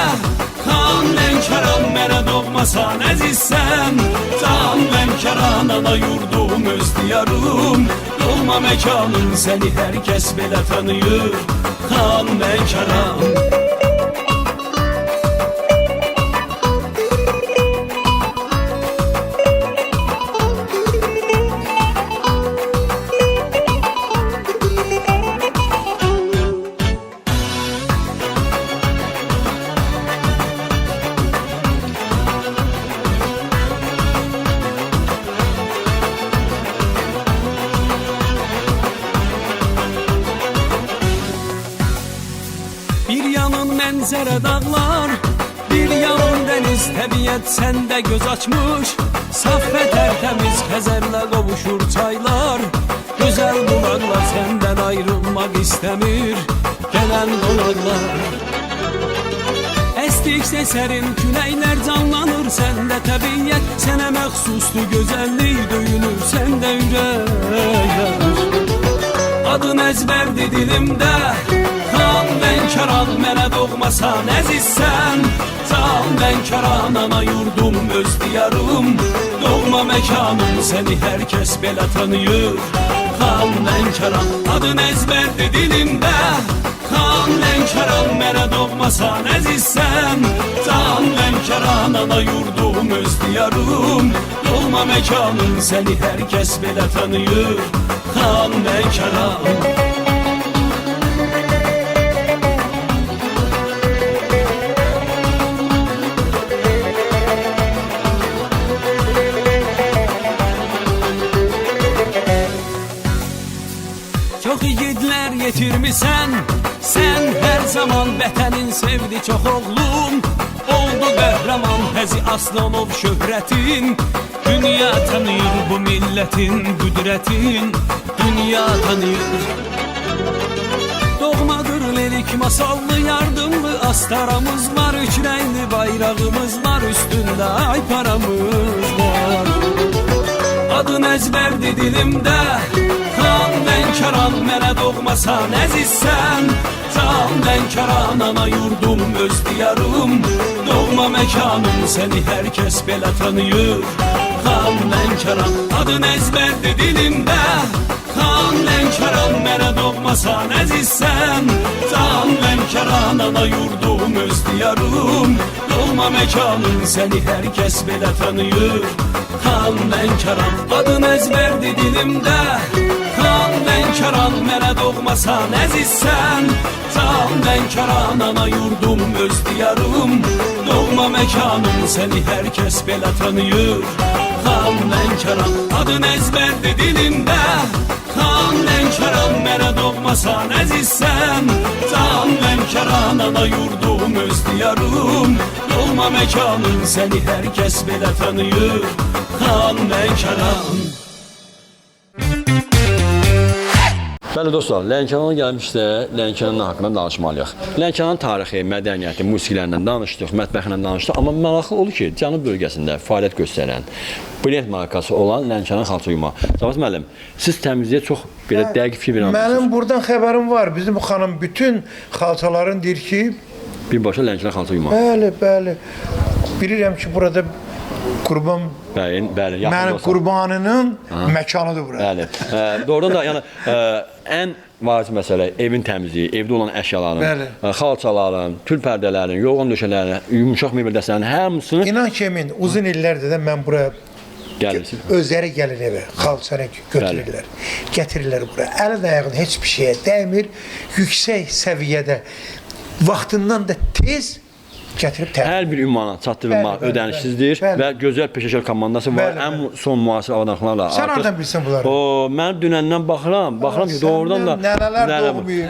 Xan Lənkəran, mənə doğmasan əzizsən. Can Lənkəran, ana yurdum, öz diyarım, doğma məkanım, səni hər kəs belə tanıyır. Xan Lənkəran. mənzərə dağlar, bir yalan dəniz təbiət səndə göz açmış. Saf və tərtəmiz Xəzərlə qovuşur çaylar, gözəl bulaqlar səndən ayrılmaq istəmir, gələn qonaqlar. Əsdikcə sərin küləklər canlanır səndə təbiət, sənə məxsusdur gözəllik döyünür səndə ürəklər. Adın əzbərdir dilimdə, Xan Lənkəran, mənə doğmasan əzizsən. Can Lənkəran, ana yurdum, öz diyarım, doğma məkanım, səni hər kəs belə tanıyır. Xan Lənkəran, adın əzbərdir dilimdə, Xan Lənkəran, mənə doğmasan əzizsən. Can Lənkəran, ana yurdum, öz diyarım, doğma məkanım, səni hər kəs belə tanıyır. Xan Lənkəran. Çox igidlər yetirmisən, sən hər zaman vətənin sevdi çox oğlum. Oldu qəhrəman Həzi Aslanov şöhrətin, dünya tanıyır bu millətin qüdrətin, dünya tanıyır. Doğmadır lirik masallı, yardımlı astaramız var, üç rəngli bayrağımız var, üstündə ay paramız var. Adın əzbərdir dilimdə, Xan Lənkəran, mənə doğmasan əzizsən. Can Lənkəran, ana yurdum, öz diyarım, doğma məkanım, səni hər kəs belə tanıyır. Xan Lənkəran, adın əzbərdir dilimdə, Xan Lənkəran, mənə doğmasan əzizsən. Can Lənkəran, ana yurdum, öz diyarım, doğma məkanım, səni hər kəs belə tanıyır. Xan Lənkəran, adın əzbərdir dilimdə, Xan Lənkəran, mənə doğmasan əzizsən. Can Lənkəran, ana yurdum, öz diyarım, doğma məkanım, səni hər kəs belə tanıyır. Xan Lənkəran, adın əzbərdir dilimdə, Xan Lənkəran, mənə doğmasan əzizsən. Can Lənkəran, ana yurdum, öz diyarım, doğma məkanım, səni hər kəs belə tanıyır. Xan Lənkəran. Bəli dostlar, Lənkərana gəlmişdə Lənkəran haqqında danışmalıyıq. Lənkəranın tarixi, mədəniyyəti, musiqilərindən danışdıq, mətbəxindən danışdıq, amma maraqlı olur ki, Cənub bölgəsində fəaliyyət göstərən, brend markası olan Lənkəran xalça yumağı. Cavad müəllim, siz təmizliyə çox belə dəqiq fikir verən Mənim buradan xəbərim var. Bizim xanım bütün xalçaların deyir ki, birbaşa Lənkəran xalça yumağı. Bəli, bəli. Bilirəm ki, burada Qurban bəli, mənim qurbanının məkanıdır bura. Bəli. Doğrudan da yəni ən vacib məsələ evin təmizliyi, evdə olan əşyaların, xalçaların, tül pərdələrin, yorğan döşələrin, yumuşaq mebel dəstələrinin hamısını İnan ki, emin, uzun illərdir də mən bura özləri gəlir evə, xalçanı götürürlər, gətirirlər bura. Əlin ayağın heç bir şeyə dəymir, yüksək səviyyədə vaxtından da tez gətirib təmin. Hər bir ünvana çatdırılmaq ödənişsizdir və gözəl peşəkar komandası var. Ən son müasir avadanlıqlarla artıq. Sən oradan bilsən bunları? Mən dünəndən baxıram ki, doğrudan da nənələr doğmayıb.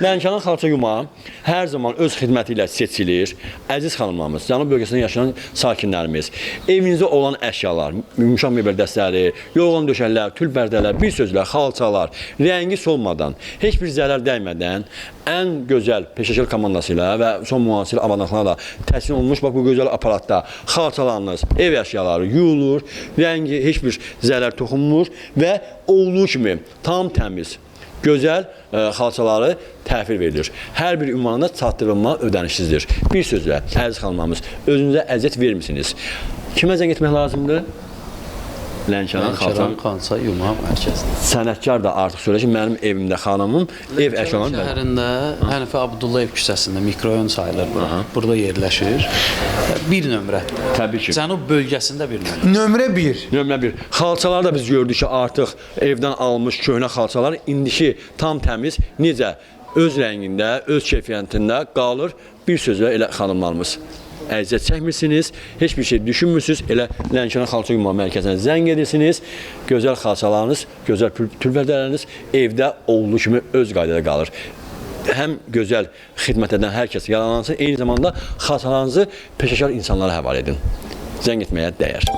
Lənkəran xalça yumağı hər zaman öz xidməti ilə seçilir. Əziz xanımlarımız, Cənub bölgəsində yaşayan sakinlərimiz, evinizdə olan əşyalar, yumuşaq mebel dəstələri, yorğan döşəklər, tül pərdələr, bir sözlə xalçalar, rəngi solmadan, heç bir zərər dəymədən ən gözəl peşəkar komandası ilə və son müasir avadanlıqlarla təsmin olunmuş bax bu gözəl aparatda xalçalarınız, ev əşyaları yuyulur, rəngi heç bir zərər toxunmur və olduğu kimi tam təmiz, gözəl xalçaları təhvil verilir. Hər bir ünvanında çatdırılma ödənişsizdir. Bir sözlə, əziz xanımlarımız, özünüzə əziyyət vermisiniz. Kimə zəng etmək lazımdır? Lənkəran xalça yumaq mərkəzində. Sənətkar da artıq söylə ki, mənim evimdə xanımım ev əşyalarını şəhərində Hənifə Abdullayev küçəsində mikrorayon sayılır bura. Burada yerləşir. Bir nömrə. Təbii ki. Cənub bölgəsində bir nömrə. Nömrə 1. Nömrə 1. Xalçalar da biz gördük ki, artıq evdən alınmış köhnə xalçalar indiki tam təmiz, necə öz rəngində, öz keyfiyyətində qalır. Bir sözlə elə xanımlarımız. Əziyyət çəkmirsiniz, heç bir şey düşünmürsünüz, elə Lənkəran xalça yumağı mərkəzinə zəng edirsiniz, gözəl xalçalarınız, gözəl tül pərdələriniz evdə olduğu kimi öz qaydada qalır. həm gözəl xidmət edən hər kəs yararlansın, eyni zamanda xatirənizi peşəkar insanlara həvalə edin. Zəng etməyə dəyər.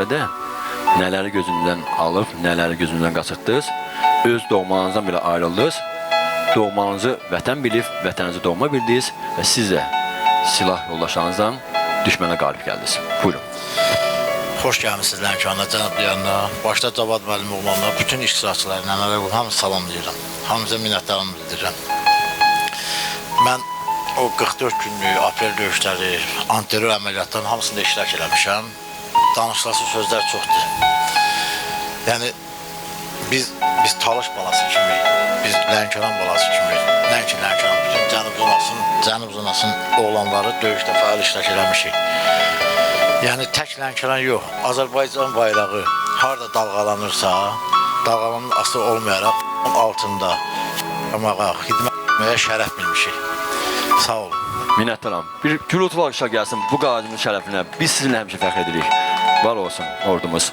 dövrədə nələri gözünüzdən alıb, nələri gözünüzdən qaçırtdınız, öz doğmanızdan belə ayrıldınız, doğmanızı vətən bilib, vətənizi doğma bildiniz və siz də silah yoldaşlarınızdan düşmənə qalib gəldiniz. Buyurun. Xoş gəlmişsiniz Lənkərana, cənab deyəndə. Başda Cavad müəllim oğlanlar, bütün iştirakçıları, nənələr qulub, hamı salamlayıram. Hamıza minnətdarımı bildirirəm. Mən o 44 günlük aprel döyüşləri, antiterror əməliyyatların hamısında iştirak eləmişəm. Danışılası sözlər çoxdur. Yəni, biz Talış balası kimi, biz Lənkəran balası kimi, nəinki Lənkəran, bütün Cənub zonasının oğlanları döyüşdə fəal iştirak eləmişik. Yəni, tək Lənkəran yox, Azərbaycan bayrağı harada dalğalanırsa, dalğalanın asılı olmayaraq altında xidmət etməyə şərəf bilmişik. Sağ olun. Minnətdaram. Bir gürültülü alqışlar gəlsin bu qazinin şərəfinə. Biz sizinlə həmişə fəxr edirik. Var olsun ordumuz.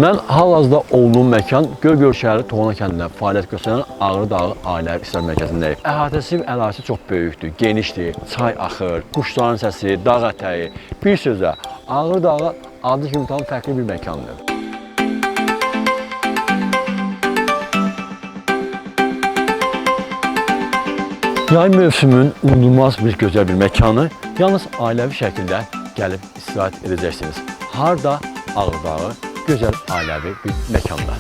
Mən hal-hazırda olduğum məkan Göygöl şəhəri Toğana kəndində fəaliyyət göstərən Ağrı Dağı Ailəvi İslam Mərkəzindəyik. Əhatəsi çox böyükdür, genişdir, çay axır, quşların səsi, dağ ətəyi. Bir sözlə, Ağrı Dağı adı kimi tam fərqli bir məkandır. Yay mövsümün unudulmaz bir gözəl bir məkanı yalnız ailəvi şəkildə gəlib istirahət edəcəksiniz. Harda? Ağrıdağı gözəl ailəvi bir məkanda.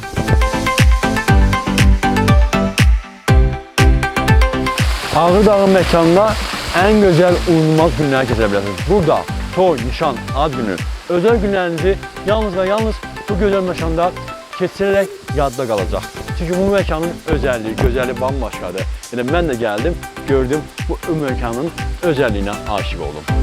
Ağrıdağın məkanında ən gözəl unutulmaz günləri keçirə bilərsiniz. Burada toy, nişan, ad günü, özəl günlərinizi yalnız və yalnız bu gözəl məkanda keçirərək yadda qalacaq. Çünki bu məkanın özəlliyi, gözəli bambaşqadır. Yəni mən də gəldim, gördüm, bu məkanın özəlliyinə aşiq oldum.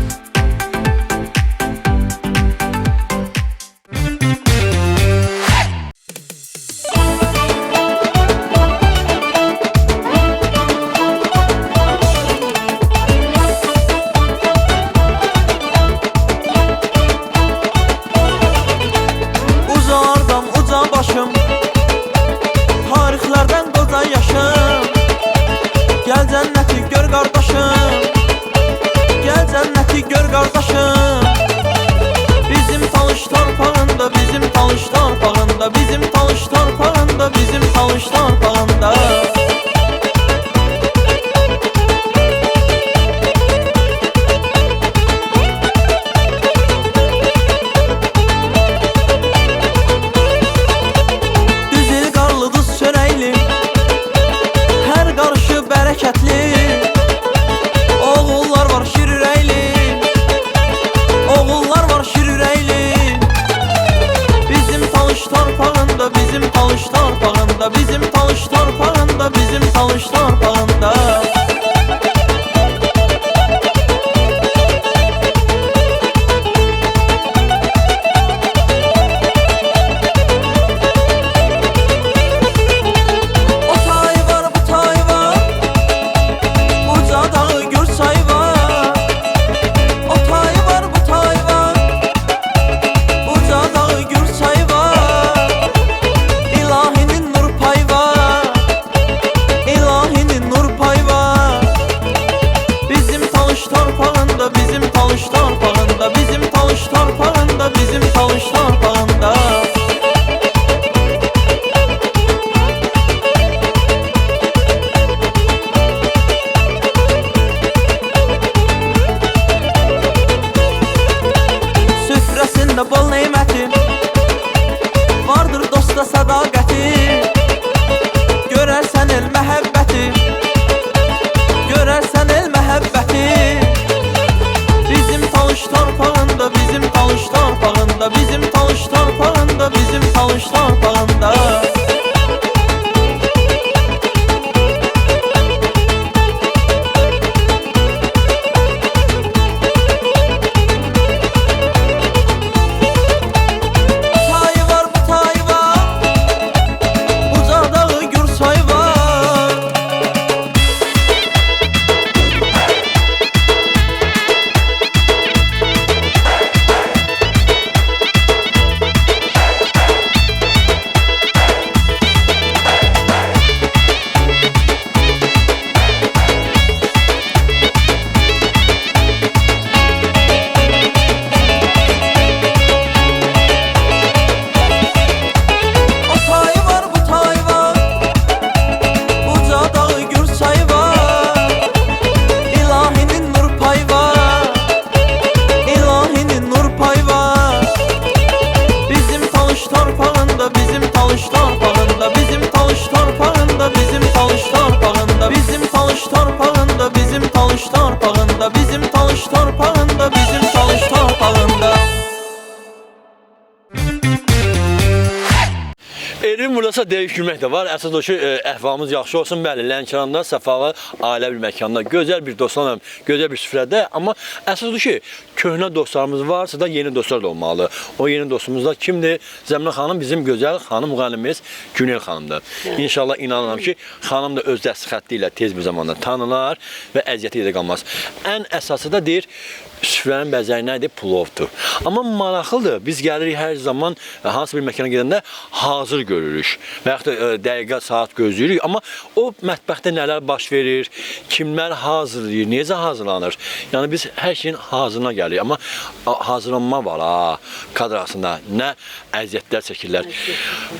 Buradasa dəyişmək də var. Əsas o ki, əhvalımız yaxşı olsun. Bəli, Lənkəranda səfalı ailə bir məkanda, gözəl bir dostlarla, gözəl bir süfrədə. Amma əsas o ki, köhnə dostlarımız varsa da yeni dostlar da olmalı. O yeni dostumuz da kimdir? Zəminə xanım bizim gözəl xanım müğənnimiz Günel xanımdır. İnşallah inanıram ki, xanım da öz dəst xətti ilə tez bir zamanda tanınar və əziyyəti də qalmaz. Ən əsası da deyir, süfrənin bəzəyi nədir? Pulovdur. Amma maraqlıdır. Biz gəlirik hər zaman hansı bir məkana gedəndə hazır görürük. Və yaxud da dəqiqə, saat gözləyirik. Amma o mətbəxdə nələr baş verir, kimlər hazırlayır, necə hazırlanır? Yəni biz hər şeyin hazırına gəlirik. Amma hazırlanma var ha, kadr arasında. Nə əziyyətlər çəkirlər.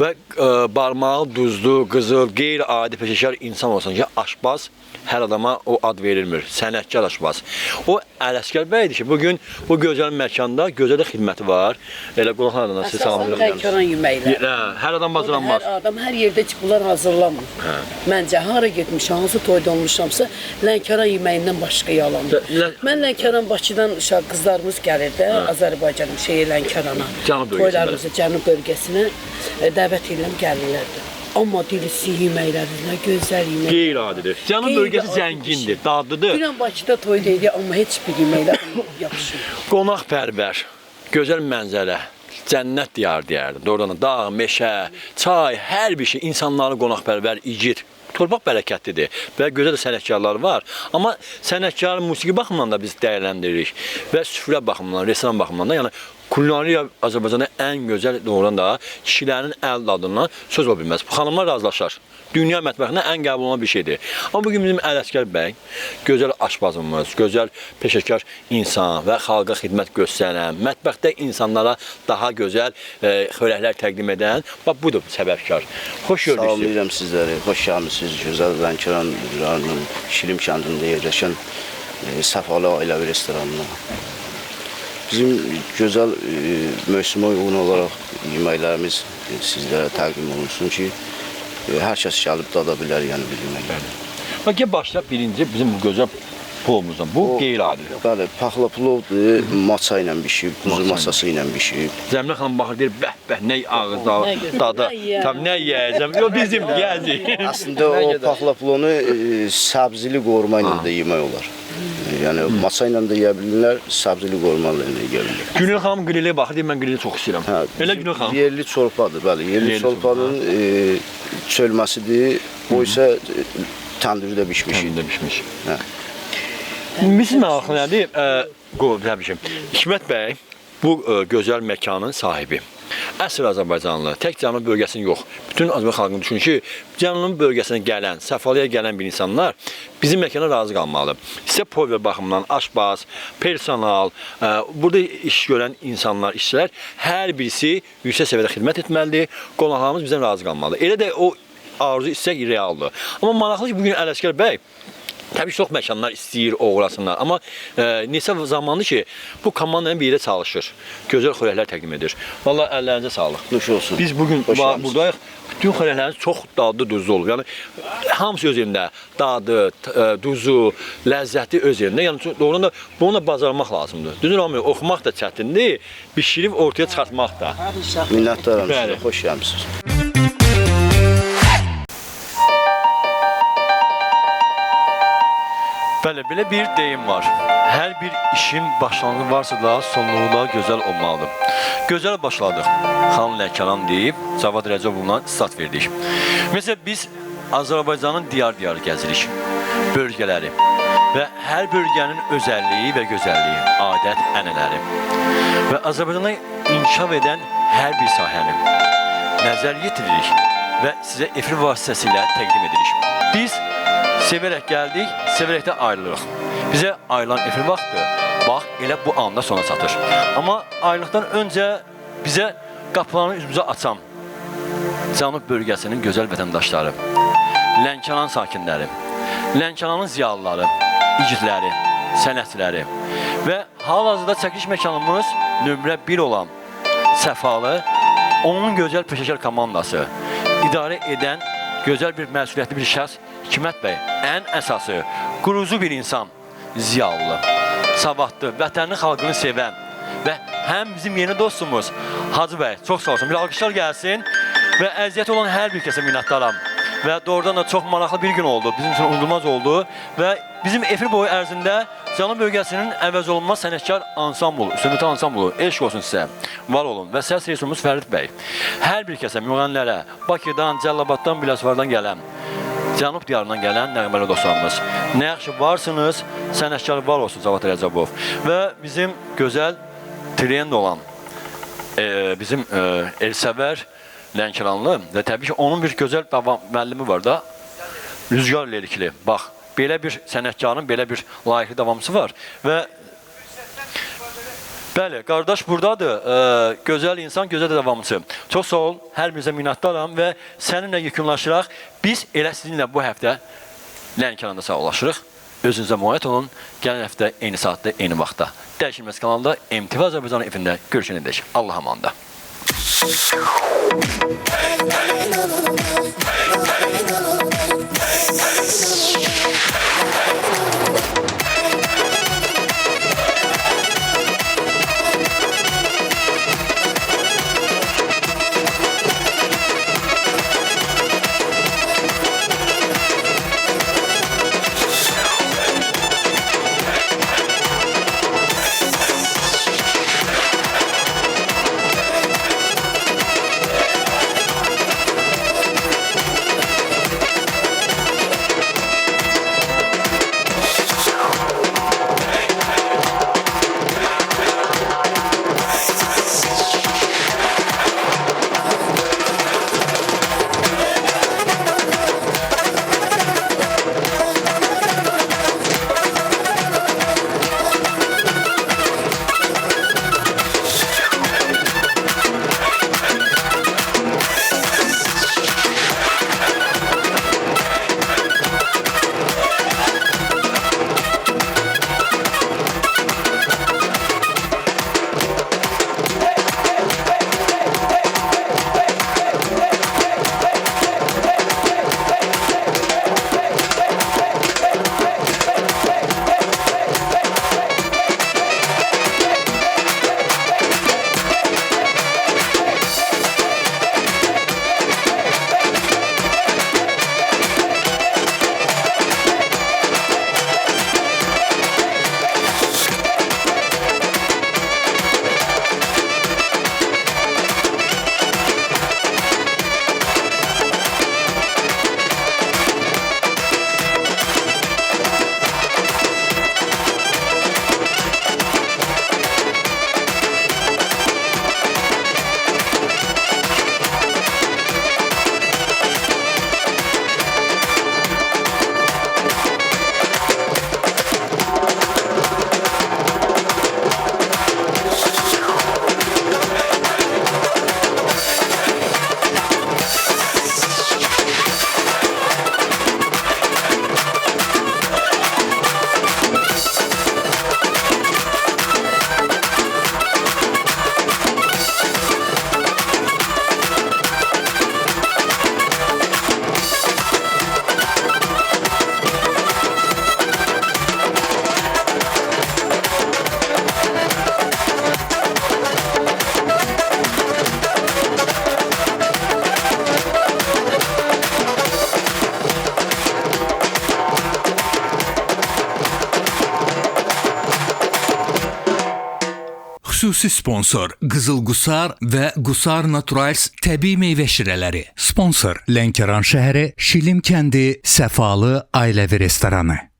Və barmağı, duzlu, qızıl, qeyri-adi peşəkar insan olsan ki, aşbaz hər adama o ad verilmir. Sənətkar aşbaz. O Ələsgər bəydir ki, bugün bu gözəl məkanda gözəl xidməti var. Elə qonaqlarla sizi salamlayıram. Lənkəran yeməkləri. Hər adam hazırlanmaz. Hər adam hər yerdə ki, bunlar hazırlanmır. Məncə hara getmişəm, hansı toyda olmuşamsa, Lənkəran yeməyindən başqa yalandır. Mən Lənkəran Bakıdan qızlarımız gəlir də, Azərbaycan Lənkərana. Toylarımızı Cənub bölgəsinə dəvət edirəm, gəlirlərdir. Amma dilisi yeməkləri nə gözəl yemək. Qeyri-adidir. Cənub bölgəsi zəngindir, dadlıdır. Bilən Bakıda toy deyil, amma heç bir yeməklər yaxşı. Qonaqpərvər, gözəl mənzərə, cənnət diyarı deyərdim. Doğrudan dağ, meşə, çay, hər bir şey insanları qonaqpərvər igid. Torpaq bərəkətlidir və gözəl sənətkarlar var. Amma sənətkar musiqi baxımından da biz dəyərləndiririk və süfrə baxımından, restoran baxımından da, yəni kulinariya Azərbaycanda ən gözəl doğrudan da kişilərin əl dadından söz ola bilməz. Xanımlar razılaşar. Dünya mətbəxində ən qəbul olunan bir şeydir. Amma bugün bizim Ələsgər bəy, gözəl aşpazımız, gözəl peşəkar insan və xalqa xidmət göstərən, mətbəxdə insanlara daha gözəl xörəklər təqdim edən, bax budur səbəbkar. Xoş gördük. Salamlayıram sizləri, xoş gəlmisiniz. Gözəl Lənkəran rayonunun Şilim kəndində yerləşən Səfalı Ailəvi restoranına. Bizim gözəl mövsümə uyğun olaraq yeməklərimiz sizlərə təqdim olunsun ki, hər kəs gəlib dada bilər, yəni bir yeməklərdir. Bax, başlayaq birinci bizim bu gözəl plovumuzdan. Bu qeyri-adidir. Bəli, paxla plovdur, maça ilə bişib, quzu masası ilə bişib. Cəmilə xanım baxır, deyir, bəh, nə ağızda, dada, tam nə yiyəcəm, yox bizim yiyəcək. Əslində o paxla plovunu səbzili qorma ilə də yemək olar. Yəni maça ilə də yeyə bilirlər, səbzili qorma ilə də yeyə bilirlər. Günel xanım qrilə baxır, deyir, mən qrilə çox istəyirəm. Elə Günel xanım? Yerli çorpadır, bəli. Yerli çorpanın çölməsidir, o isə təndürdə bişmiş. Təndürdə bişmiş. Bizim axı nədir? Hikmət bəy bu gözəl məkanın sahibi. Əsl Azərbaycanlı, tək Cənub bölgəsinin yox. Bütün Azərbaycan xalqını düşünür ki, Cənub bölgəsinə gələn, Səfalıya gələn bir insanlar bizim məkana razı qalmalıdır. İstə pover baxımından, aşbaz, personal, burada iş görən insanlar, işçilər, hər birisi yüksək səviyyədə xidmət etməlidir, qonaqlarımız bizdən razı qalmalıdır. Elə də o arzu istək realdır. Amma maraqlı ki, bugün Ələsgər bəy təbii ki, çox məkanlar istəyir, oğurlasınlar. Amma neçə zamandır ki, bu komandanın bir yerə çalışır. Gözəl xörəklər təqdim edir. Vallahi əllərinizə sağlıq. Nuş olsun. Biz bugün buradayıq. Bütün xörəklərimiz çox dadlı, duzlu olur. Yəni, hamısı öz yerində. Dadı, duzu, ləzzəti öz yerində. Yəni, doğrudan da bunu da bacarmaq lazımdır. Düzün olmuyor, oxumaq da çətindir, bişirib ortaya çıxartmaq da. Minnətdaram sizə, xoş gəlmisiniz. Bəli, belə bir deyim var. Hər bir işin başlanğıcı varsa da sonluğu da gözəl olmalıdır. Gözəl başladıq. Xan Lənkəran deyib, Cavad Rəcəbovla stat verdik. Məsələn, biz Azərbaycanın diyar-diyarı gəzirik. Bölgələri və hər bölgənin özəlliyi və gözəlliyi, adət, ənənələri və Azərbaycanda inkişaf edən hər bir sahəni nəzər yetiririk və sizə efir vasitəsilə təqdim edirik. Biz sevərək gəldik, sevərək də ayrılırıq. Bizə ayrılan efir vaxtı, bax, elə bu anda sona çatır. Amma ayrılıqdan öncə bizə qapılarını üzümüzə açan Cənub bölgəsinin gözəl vətəndaşları, Lənkəran sakinləri, Lənkəranın ziyalıları, igidləri, sənətçiləri və hal-hazırda çəkiliş məkanımız nömrə 1 olan Səfalı, onun gözəl peşəkar komandası, idarə edən gözəl bir məsuliyyətli bir şəxs Hikmət bəy, ən əsası, qurucu bir insan, ziyalı, savadlı, vətənini, xalqını sevən və həm bizim yeni dostumuz Hacı bəy, çox sağ olsun, bir alqışlar gəlsin və əziyyət olan hər bir kəsə minnətdaram və doğrudan da çox maraqlı bir gün oldu, bizim üçün unudulmaz oldu və bizim efir boyu ərzində Cənub bölgəsinin əvəz olunmaz sənətkar ansambulu, üstünlükdə ansambulu, eşq olsun sizə, var olun və səs rejissorumuz Fərid bəy, hər bir kəsə, müğənnilərə, Bakıdan, Cəllabaddan, Biləsuvardan gələn, Cənub diyarından gələn nəğməli dostlarımız. Nə yaxşı varsınız, sənətkar var olsun Cavad Rəcəbov. Və bizim gözəl trend olan bizim Elsəvər Lənkəranlı və təbii ki, onun bir gözəl müəllimi var da, Rüzgar Lerikli. Bax, belə bir sənətkarın belə bir layiqli davamçısı var və bəli, qardaş buradadır, gözəl insan, gözəl davamçı. Çox sağ ol, hər birinizə minnətdaram və səninlə yekunlaşıraq. Biz elə sizinlə bu həftə Lənkəranda sağollaşırıq. Özünüzə müayət olun. Gələn həftə eyni saatda, eyni vaxtda. Dəyişilməz kanalda MTV Azərbaycan efirində görüşənədək. Allah amanda. Xüsusi sponsor Qızıl Qusar və Qusar Naturals təbii meyvə şirələri. Sponsor Lənkəran şəhəri, Şilim kəndi, Səfalı ailəvi restoranı.